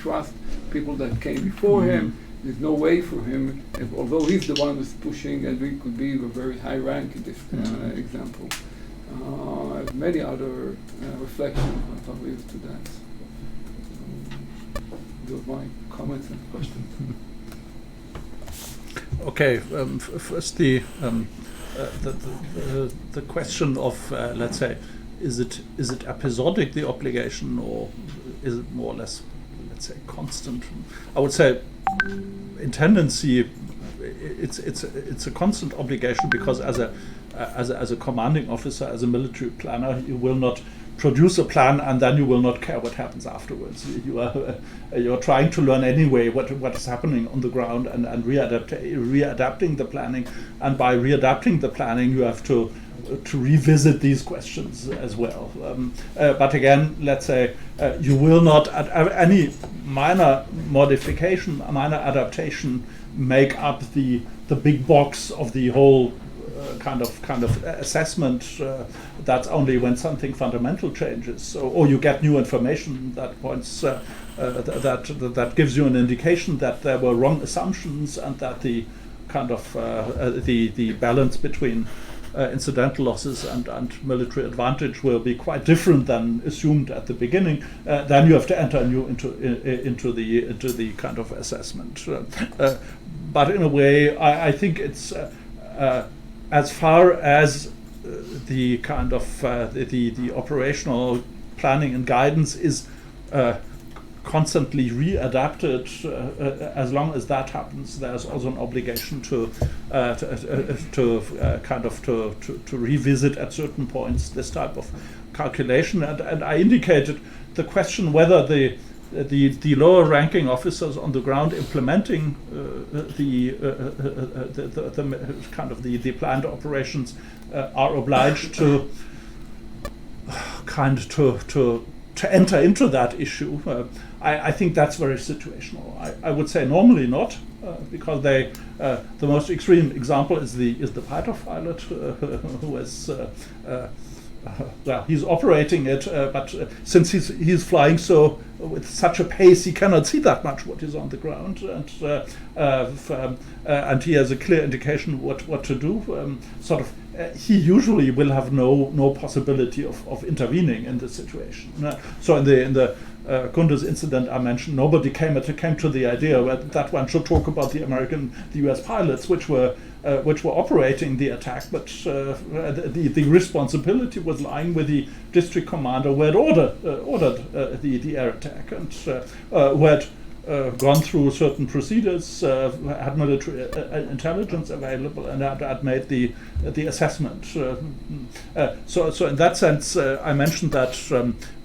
trust people that came before him. There's no way for him, although he's the one who's pushing, and we could be a very high rank in this example. Many other reflections I thought we used to that. Those are my comments and questions. Okay, first the question of let's say, is it episodic, the obligation, or is it more or less, let's say, constant? I would say in tendency it's a constant obligation, because as a commanding officer, as a military planner, you will not produce a plan and then you will not care what happens afterwards. You're trying to learn anyway what is happening on the ground, and readapting the planning, and by readapting the planning you have to revisit these questions as well. But again, let's say you will not any minor modification, minor adaptation make up the big box of the whole kind of assessment. That's only when something fundamental changes, or you get new information that points that gives you an indication that there were wrong assumptions, and that the kind of the balance between incidental losses and military advantage will be quite different than assumed at the beginning. Then you have to enter into the kind of assessment. But in a way, I think it's as far as the kind of the operational planning and guidance is constantly readapted. As long as that happens, there's also an obligation to revisit at certain points this type of calculation. And I indicated the question whether the lower ranking officers on the ground implementing the planned operations are obliged to enter into that issue. I think that's very situational. I would say normally not, because the most extreme example is the fighter pilot who is well, he's operating it, but since he's flying so with such a pace, he cannot see that much what is on the ground, and he has a clear indication what to do. He usually will have no possibility of intervening in the situation. So in the Kunduz incident I mentioned, nobody came to the idea that one should talk about the US pilots, which were operating the attack, but the responsibility was lying with the district commander who had ordered the air attack, and who had gone through certain procedures, had military intelligence available, and had made the assessment. So in that sense, I mentioned that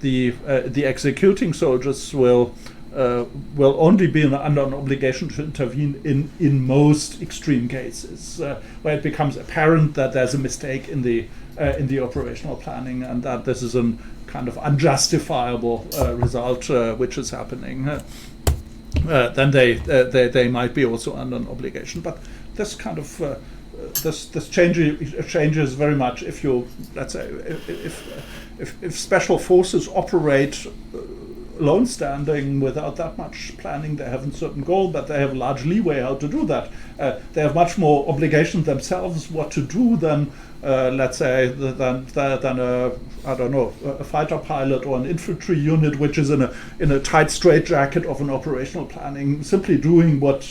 the executing soldiers will only be under an obligation to intervene in most extreme cases, where it becomes apparent that there's a mistake in the operational planning, and that this is a kind of unjustifiable result which is happening. Then they might be also under an obligation. But this kind of this changes very much if you, let's say, if special forces operate alone standing without that much planning. They have a certain goal, but they have large leeway how to do that. They have much more obligation themselves what to do than, let's say, than a fighter pilot or an infantry unit, which is in a tight straitjacket of an operational planning, simply doing what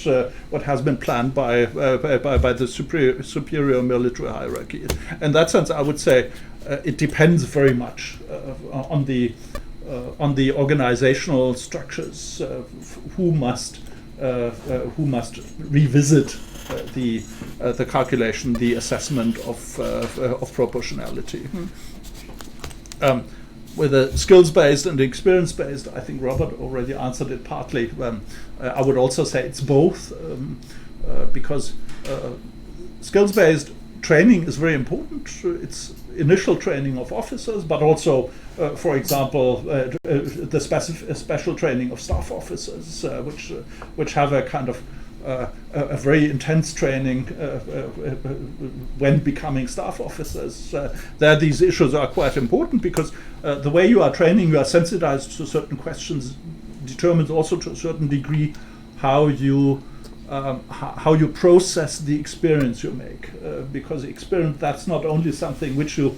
has been planned by the superior military hierarchy. In that sense, I would say it depends very much on the organizational structures who must revisit the calculation, the assessment of proportionality. With a skills-based and experience-based, I think Robert already answered it partly. I would also say it's both, because skills-based training is very important. It's initial training of officers, but also, for example, the special training of staff officers, which have a kind of a very intense training when becoming staff officers. There, these issues are quite important because the way you are training, you are sensitized to certain questions, determines also to a certain degree how you process the experience you make, because experience, that's not only something which you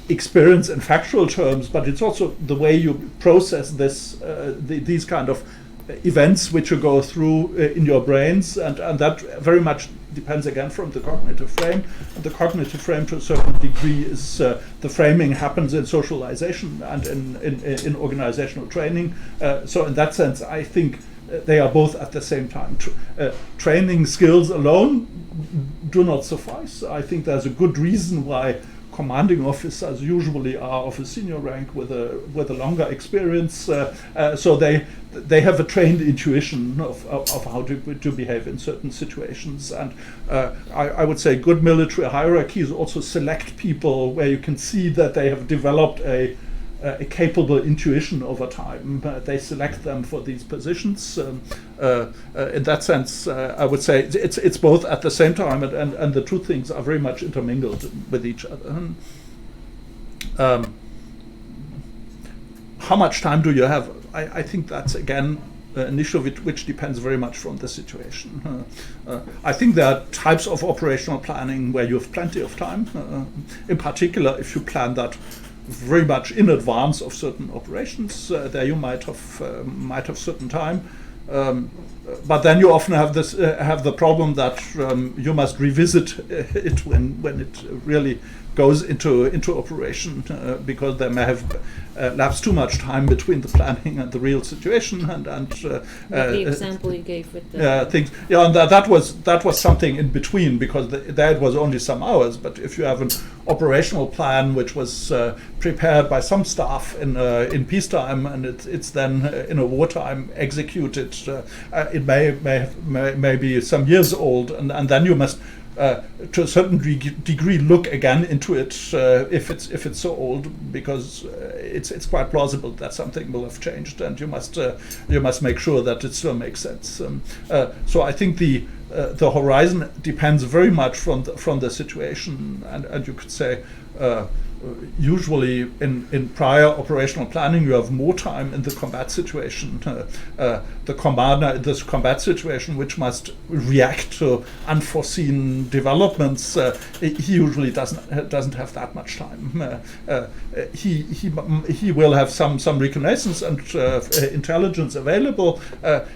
experience in factual terms, but it's also the way you process these kind of events which you go through in your brains, and that very much depends again from the cognitive frame. And the cognitive frame to a certain degree is the framing happens in socialization and in organizational training. So in that sense, I think they are both at the same time. Training skills alone do not suffice. I think there's a good reason why commanding officers usually are of a senior rank with a longer experience, so they have a trained intuition of how to behave in certain situations. And I would say good military hierarchies also select people where you can see that they have developed a capable intuition over time. They select them for these positions. In that sense, I would say it's both at the same time, and the two things are very much intermingled with each other. How much time do you have? I think that's again an issue which depends very much from the situation. I think there are types of operational planning where you have plenty of time. In particular, if you plan that very much in advance of certain operations, there you might have certain time, but then you often have the problem that you must revisit it when it really goes into operation, because there may have lapsed too much time between the planning and the real situation, and the example you gave with the things. Yeah, and that was something in between, because there it was only some hours. But if you have an operational plan which was prepared by some staff in peacetime, and it's then in a wartime executed, it may be some years old, and then you must to a certain degree look again into it if it's so old, because it's quite plausible that something will have changed, and you must make sure that it still makes sense. So I think the horizon depends very much from the situation, and you could say usually in prior operational planning you have more time in the combat situation. The commander in this combat situation, which must react to unforeseen developments, he usually doesn't have that much time. He will have some reconnaissance and intelligence available.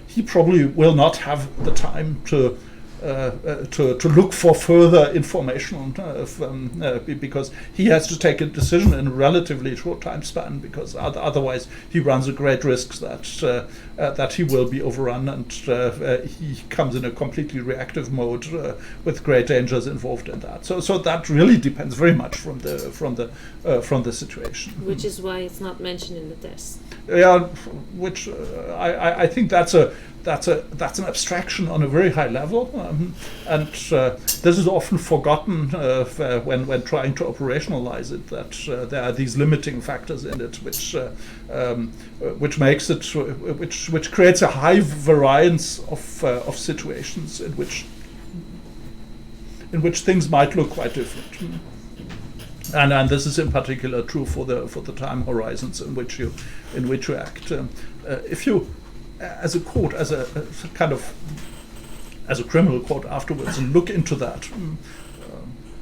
He probably will not have the time to look for further information, because he has to take a decision in a relatively short time span, because otherwise he runs a great risk that he will be overrun, and he comes in a completely reactive mode with great dangers involved in that. So that really depends very much from the situation. Which is why it's not mentioned in the test. Yeah, which I think that's an abstraction on a very high level, and this is often forgotten when trying to operationalize it, that there are these limiting factors in it, which makes it which creates a high variance of situations in which in which things might look quite different. And this is in particular true for the time horizons in which you act. If you, as a court, as a criminal court afterwards, look into that,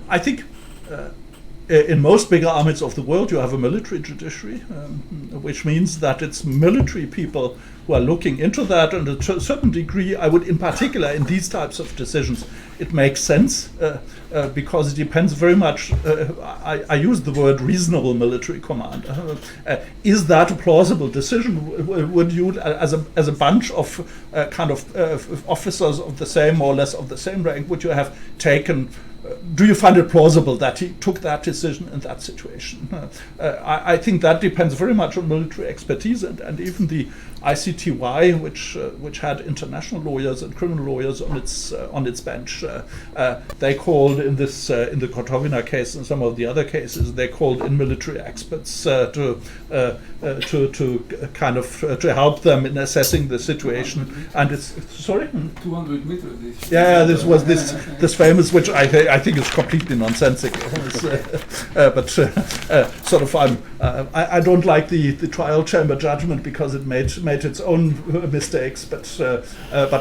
I think in most bigger armies of the world you have a military judiciary, which means that it's military people who are looking into that, and to a certain degree, I would, in particular, in these types of decisions, it makes sense because it depends very much. I use the word reasonable military command. Is that a plausible decision? Would you, as a bunch of officers of the same, more or less of the same rank, would you have taken? Do you find it plausible that he took that decision in that situation? I think that depends very much on military expertise, and even the ICTY, which had international lawyers and criminal lawyers on its bench, they called in the Kotovina case and some of the other cases, they called in military experts to help them in assessing the situation. And it's 200 meters. Yeah, this was this famous, which I think is completely nonsensical. I don't like the trial chamber judgment because it made its own mistakes, but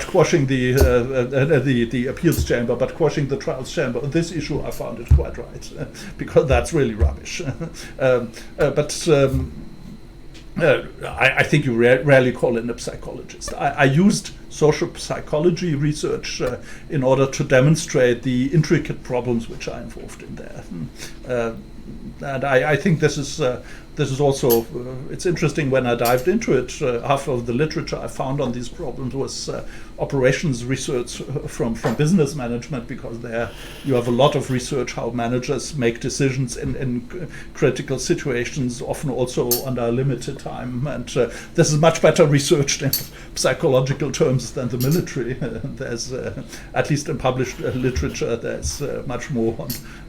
quashing the appeals chamber, but quashing the trials chamber. On this issue, I found it quite right because that's really rubbish. I think you rarely call in a psychologist. I used social psychology research in order to demonstrate the intricate problems which are involved in there. And I think this is also, it's interesting when I dived into it, half of the literature I found on these problems was operations research from business management, because there you have a lot of research how managers make decisions in critical situations, often also under limited time. And this is much better researched in psychological terms than the military. There's, at least in published literature, there's much more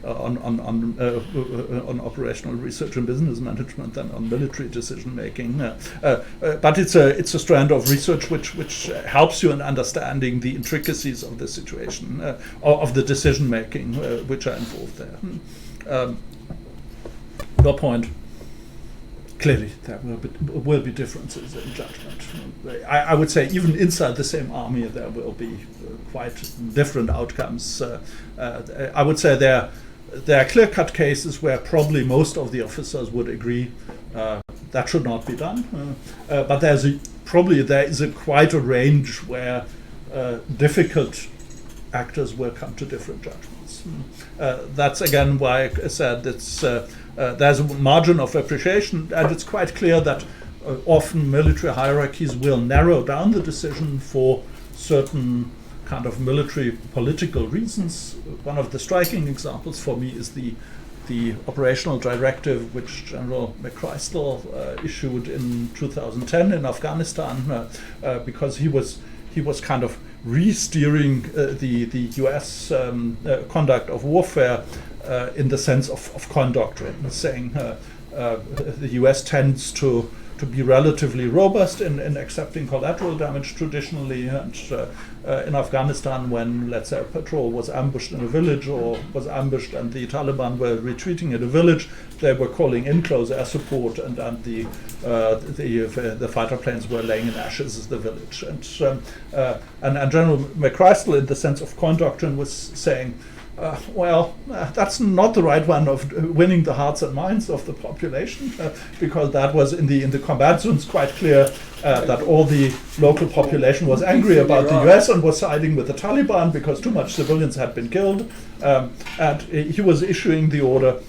on operational research and business management than on military decision making. But it's a strand of research which helps you in understanding the intricacies of the situation, of the decision making which are involved there. Your point. Clearly, there will be differences in judgment. I would say even inside the same army there will be quite different outcomes. I would say there are clear-cut cases where probably most of the officers would agree that should not be done. But there is quite a range where difficult actors will come to different judgments. That's again why I said it's there's a margin of appreciation, and it's quite clear that often military hierarchies will narrow down the decision for certain kind of military political reasons. One of the striking examples for me is the operational directive which General McChrystal issued in 2010 in Afghanistan, because he was kind of re-steering the US conduct of warfare in the sense of coin doctrine, saying the US tends to be relatively robust in accepting collateral damage traditionally, and in Afghanistan, when, let's say, a patrol was ambushed in a village or was ambushed and the Taliban were retreating in a village, they were calling in close air support, and the fighter planes were laying in ashes the village. And General McChrystal, in the sense of coin doctrine, was saying, that's not the right one of winning the hearts and minds of the population, because that was in the combat zones quite clear that all the local population was angry about the US and was siding with the Taliban because too much civilians had been killed. And he was issuing the order,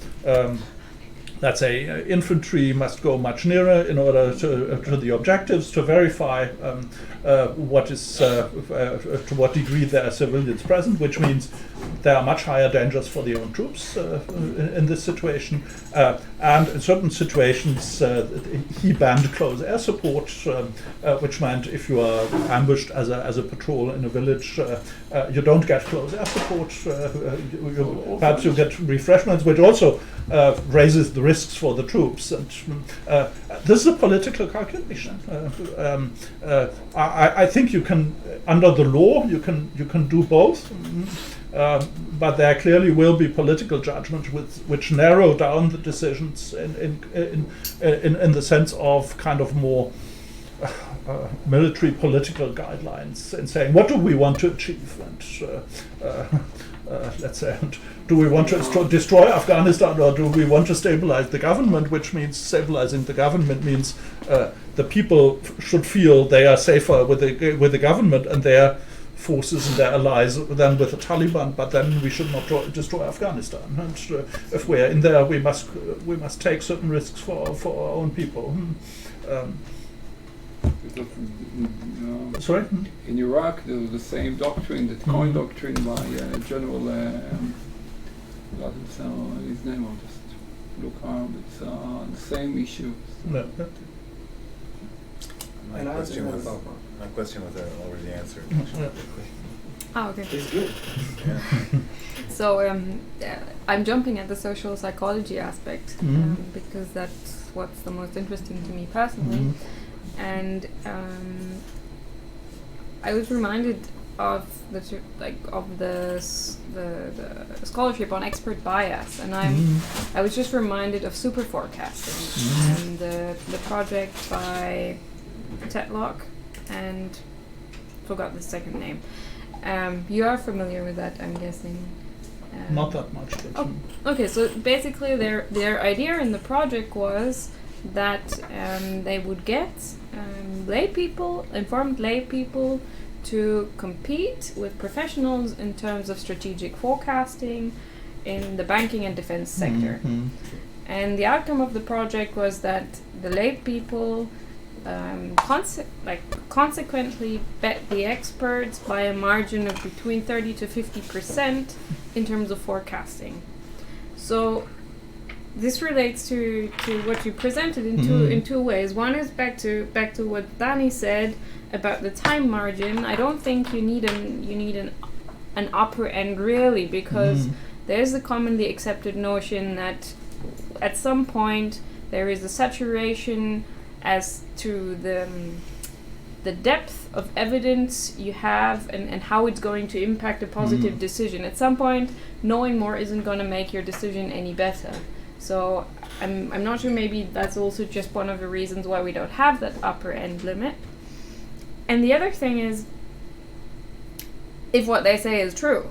let's say, infantry must go much nearer in order to the objectives, to verify to what degree there are civilians present, which means there are much higher dangers for the own troops in this situation. And in certain situations, he banned close air support, which meant if you are ambushed as a patrol in a village, you don't get close air support. Perhaps you get refreshments, which also raises the risks for the troops. And this is a political calculation. I think you can, under the law, you can do both. but there clearly will be political judgments which narrow down the decisions in the sense of kind of more military political guidelines, and saying what do we want to achieve, and let's say, do we want to destroy Afghanistan, or do we want to stabilize the government, which means stabilizing the government means the people should feel they are safer with the government and their forces and their allies than with the Taliban, but then we should not destroy Afghanistan. And if we are in there, we must take certain risks for our own people. Sorry? In Iraq, there was the same doctrine, the coin doctrine by General, his name, I'll just look around, it's the same issue. No. My question was already answered. Okay. It's good. Yeah. So I'm jumping at the social psychology aspect because that's what's the most interesting to me personally. And I was reminded of the scholarship on expert bias, and I was just reminded of super forecasting and the project by Tetlock and forgot the second name. You are familiar with that, I'm guessing. Not that much. But okay, so basically their idea in the project was that they would get informed lay people to compete with professionals in terms of strategic forecasting in the banking and defense sector. And the outcome of the project was that the lay people consequently bet the experts by a margin of between 30 to 50% in terms of forecasting. So this relates to what you presented in two ways. One is back to what Dani said about the time margin. I don't think you need an upper end really, because there's the commonly accepted notion that at some point there is a saturation as to the depth of evidence you have and how it's going to impact a positive decision. At some point, knowing more isn't going to make your decision any better. So I'm not sure, maybe that's also just one of the reasons why we don't have that upper end limit. And the other thing is, if what they say is true,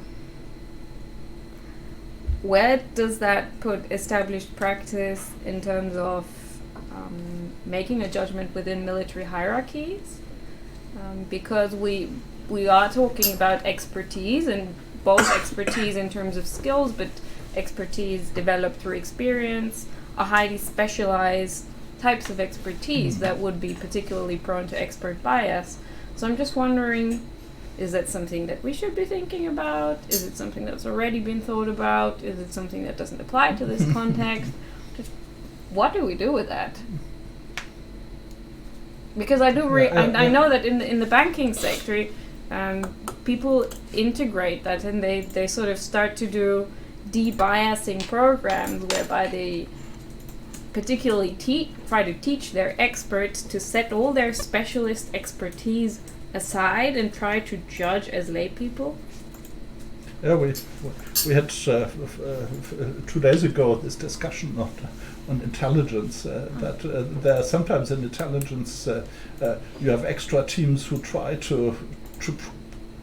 where does that put established practice in terms of making a judgment within military hierarchies? Because we are talking about expertise, and both expertise in terms of skills, but expertise developed through experience, a highly specialized types of expertise that would be particularly prone to expert bias. So I'm just wondering, is that something that we should be thinking about? Is it something that's already been thought about? Is it something that doesn't apply to this context? Just what do we do with that? Because I do I know that in the banking sector, people integrate that, and they sort of start to do de-biasing programs whereby they particularly try to teach their experts to set all their specialist expertise aside and try to judge as lay people. Yeah, we had 2 days ago this discussion on intelligence, that there are sometimes in intelligence you have extra teams who try to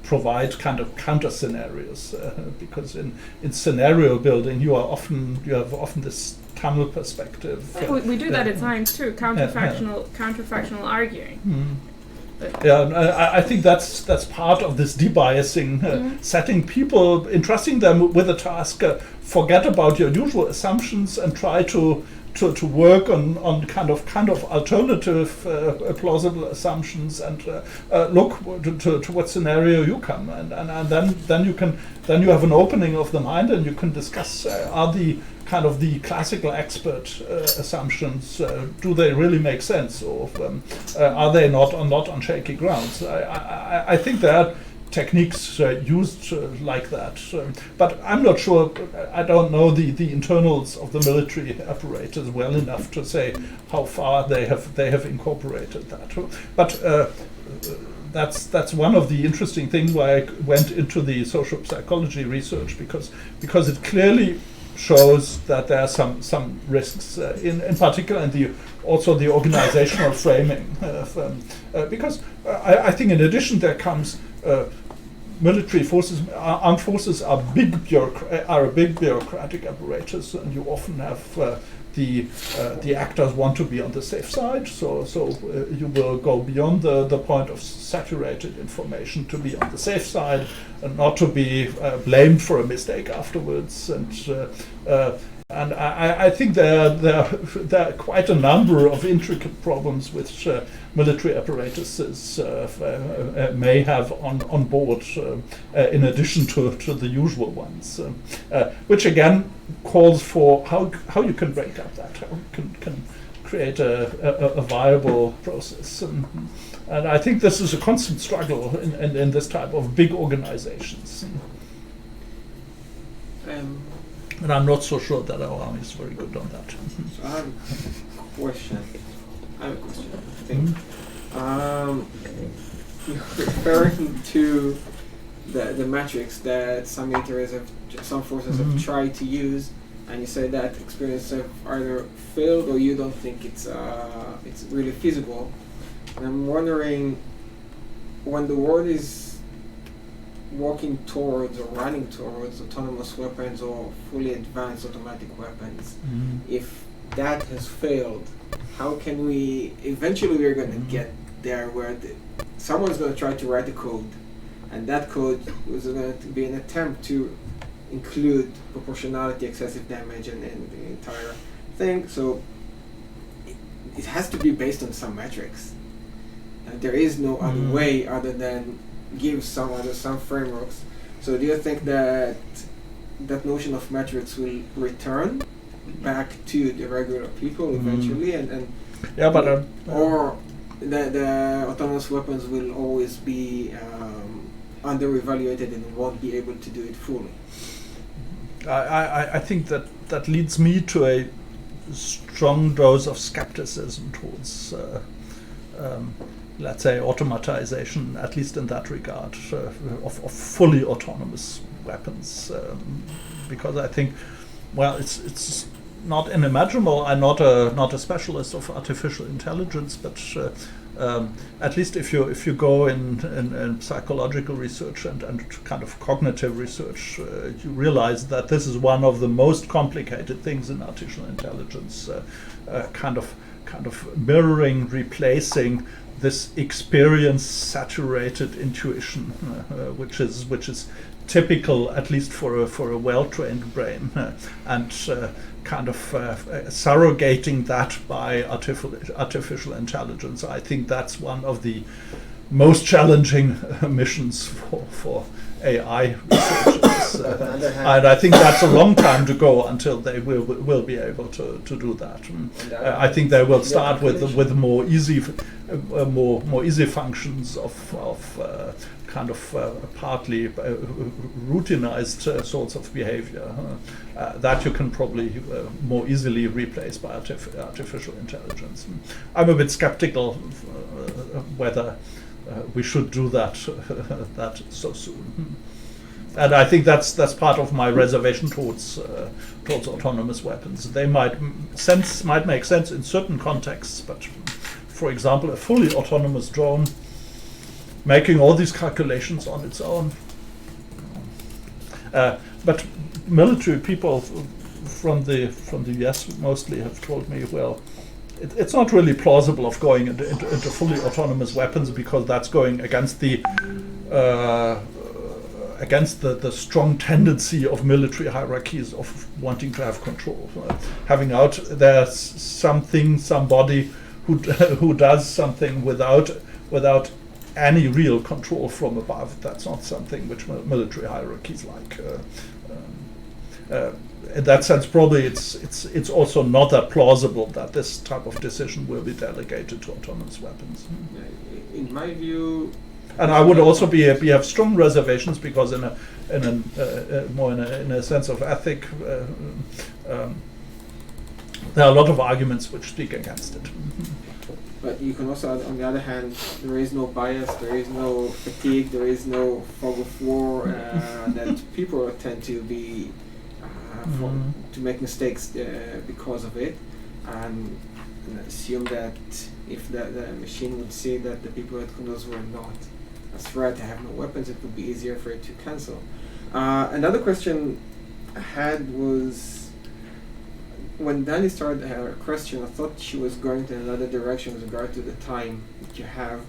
provide kind of counter scenarios, because in scenario building you have often this tunnel perspective. We do that in science too, counterfactual arguing. Yeah, I think that's part of this debiasing, setting people, entrusting them with a task. Forget about your usual assumptions and try to work on kind of alternative plausible assumptions, and look to what scenario you come, and then you have an opening of the mind, and you can discuss are the kind of the classical expert assumptions, do they really make sense, or are they not on shaky grounds? I think there are techniques used like that, but I'm not sure. I don't know the internals of the military apparatus well enough to say how far they have incorporated that. But that's one of the interesting things why I went into the social psychology research, because it clearly shows that there are some risks in particular in also the organizational framing because I think in addition there comes military forces, armed forces are a big bureaucratic apparatus, and you often have the actors want to be on the safe side, so you will go beyond the point of saturated information to be on the safe side and not to be blamed for a mistake afterwards. And I think there are quite a number of intricate problems which military apparatuses may have on board, in addition to the usual ones, which again calls for how you can break up that, how you can create a viable process. And I think this is a constant struggle in this type of big organizations. And I'm not so sure that our army is very good on that. So I have a question. I think. Referring to the metrics that some militaries some forces have tried to use, and you say that experience have either failed or you don't think it's really feasible. And I'm wondering, when the world is walking towards or running towards autonomous weapons or fully advanced automatic weapons, if that has failed, how can we eventually we're going to get there where someone's going to try to write a code, and that code was going to be an attempt to include proportionality, excessive damage, and the entire thing. So it has to be based on some metrics. There is no other way other than give some frameworks. So do you think that that notion of metrics will return back to the regular people eventually, and yeah, but or the autonomous weapons will always be under-evaluated and won't be able to do it fully? I think that leads me to a strong dose of skepticism towards let's say automatization, at least in that regard, of fully autonomous weapons, because I think, well, it's not unimaginable. I'm not a specialist of artificial intelligence, but at least if you go in psychological research and kind of cognitive research, you realize that this is one of the most complicated things in artificial intelligence, kind of mirroring, replacing this experience-saturated intuition, which is typical, at least for a well-trained brain, and kind of surrogating that by artificial intelligence. I think that's one of the most challenging missions for AI researchers, and I think that's a long time to go until they will be able to do that. I think they will start with more easy functions of kind of partly routinized sorts of behavior that you can probably more easily replace by artificial intelligence. I'm a bit skeptical whether we should do that that so soon. And I think that's part of my reservation towards autonomous weapons. They might make sense in certain contexts, but for example, a fully autonomous drone making all these calculations on its own. But military people from the US mostly have told me, well, it's not really plausible of going into fully autonomous weapons, because that's going against the strong tendency of military hierarchies of wanting to have control. Having out there's somebody who does something without any real control from above. That's not something which military hierarchies like. In that sense, probably it's also not that plausible that this type of decision will be delegated to autonomous weapons. In my view, and I would also have strong reservations, because in a sense of ethic, there are a lot of arguments which speak against it. But you can also, on the other hand, there is no bias, there is no fatigue, there is no fog of war that people tend to be to make mistakes because of it, and assume that if the machine would see that the people at Kunduz were not a threat, have no weapons, it would be easier for it to cancel. Another question I had was, when Dani started her question, I thought she was going in another direction with regard to the time that you have,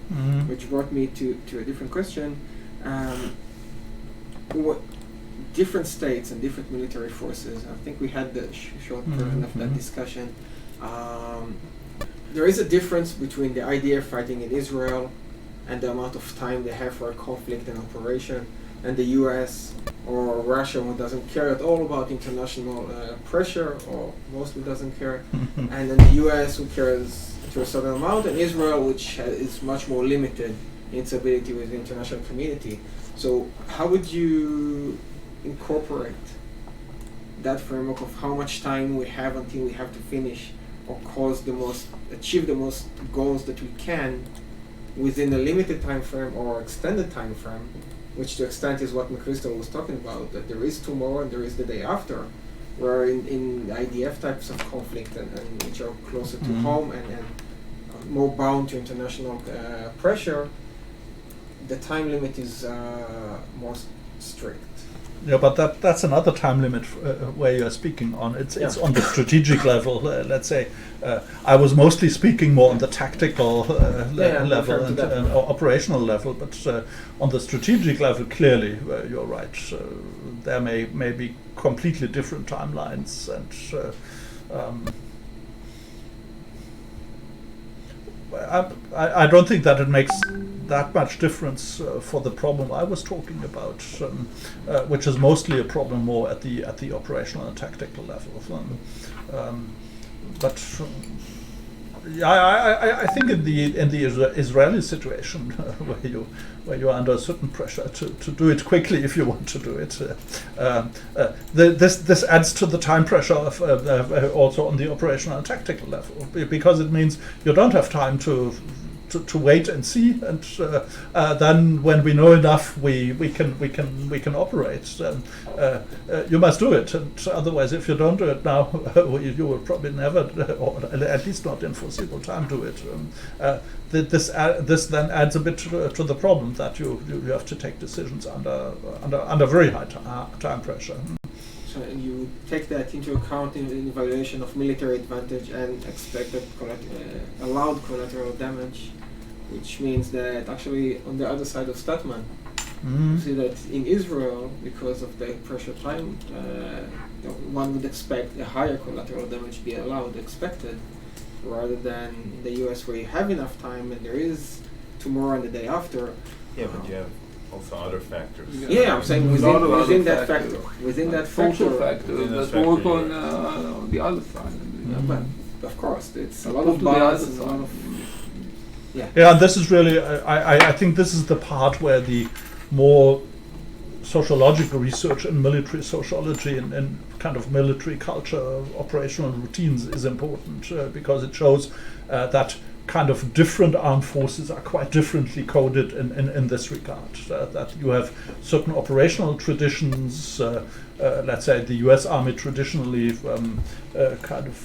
which brought me to a different question. What different states and different military forces, I think we had the short version of that discussion. There is a difference between the IDF fighting in Israel and the amount of time they have for a conflict and operation, and the US or Russia, who doesn't care at all about international pressure, or mostly doesn't care, and then the US, who cares to a certain amount, and Israel, which is much more limited in its ability with the international community. So how would you incorporate that framework of how much time we have until we have to finish or achieve the most goals that we can within a limited time frame or extended time frame, which to extent is what McChrystal was talking about, that there is tomorrow and there is the day after, where in IDF types of conflict and which are closer to home and more bound to international pressure, the time limit is more strict. Yeah, but that's another time limit where you are speaking on. It's on the strategic level. Let's say I was mostly speaking more on the tactical level and operational level, but on the strategic level, clearly you're right. There may be completely different timelines, and I don't think that it makes that much difference for the problem I was talking about, which is mostly a problem more at the operational and tactical level. But I think in the Israeli situation, where you are under a certain pressure to do it quickly if you want to do it, this adds to the time pressure of also on the operational and tactical level, because it means you don't have time to wait and see, and then when we know enough, we can operate. You must do it, and otherwise, if you don't do it now, you will probably never, or at least not in foreseeable time, do it. This then adds a bit to the problem that you have to take decisions under very high time pressure. So you take that into account in the evaluation of military advantage and expected allowed collateral damage, which means that actually on the other side of Statman, you see that in Israel, because of the pressure time, one would expect a higher collateral damage be expected, rather than in the US where you have enough time and there is tomorrow and the day after. Yeah, but you have also other factors. Yeah, I'm saying within that factor, within that social factor. That work on the other side. But of course, it's a lot of bias and a lot of Yeah, and this is really, I think this is the part where the more sociological research in military sociology and kind of military culture, operational routines is important, because it shows that kind of different armed forces are quite differently coded in this regard. That you have certain operational traditions, let's say the US Army traditionally kind of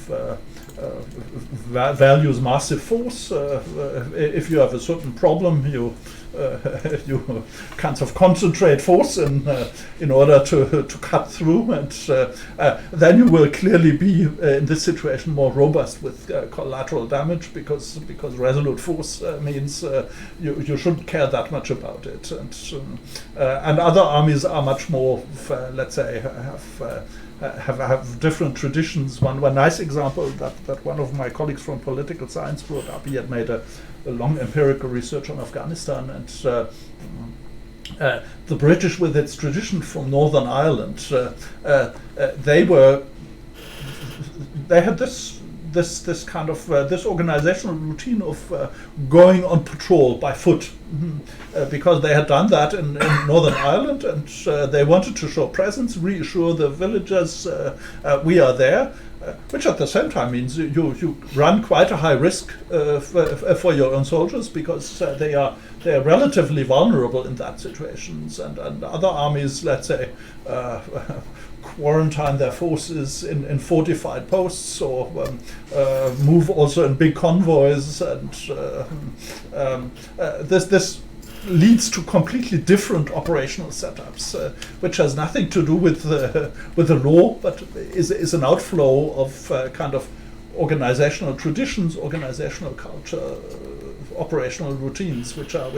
values massive force. If you have a certain problem, you kind of concentrate force in order to cut through, and then you will clearly be in this situation more robust with collateral damage, because resolute force means you shouldn't care that much about it, and other armies are much more, let's say, have different traditions. One nice example that one of my colleagues from political science brought up. He had made a long empirical research on Afghanistan, and the British, with its tradition from Northern Ireland, they had this kind of this organizational routine of going on patrol by foot, because they had done that in Northern Ireland, and they wanted to show presence, reassure the villagers we are there. which at the same time means you run quite a high risk for your own soldiers, because they are relatively vulnerable in that situations, and other armies, let's say, quarantine their forces in fortified posts, or move also in big convoys, and this leads to completely different operational setups, which has nothing to do with the law, but is an outflow of kind of organizational traditions, organizational culture, operational routines, which are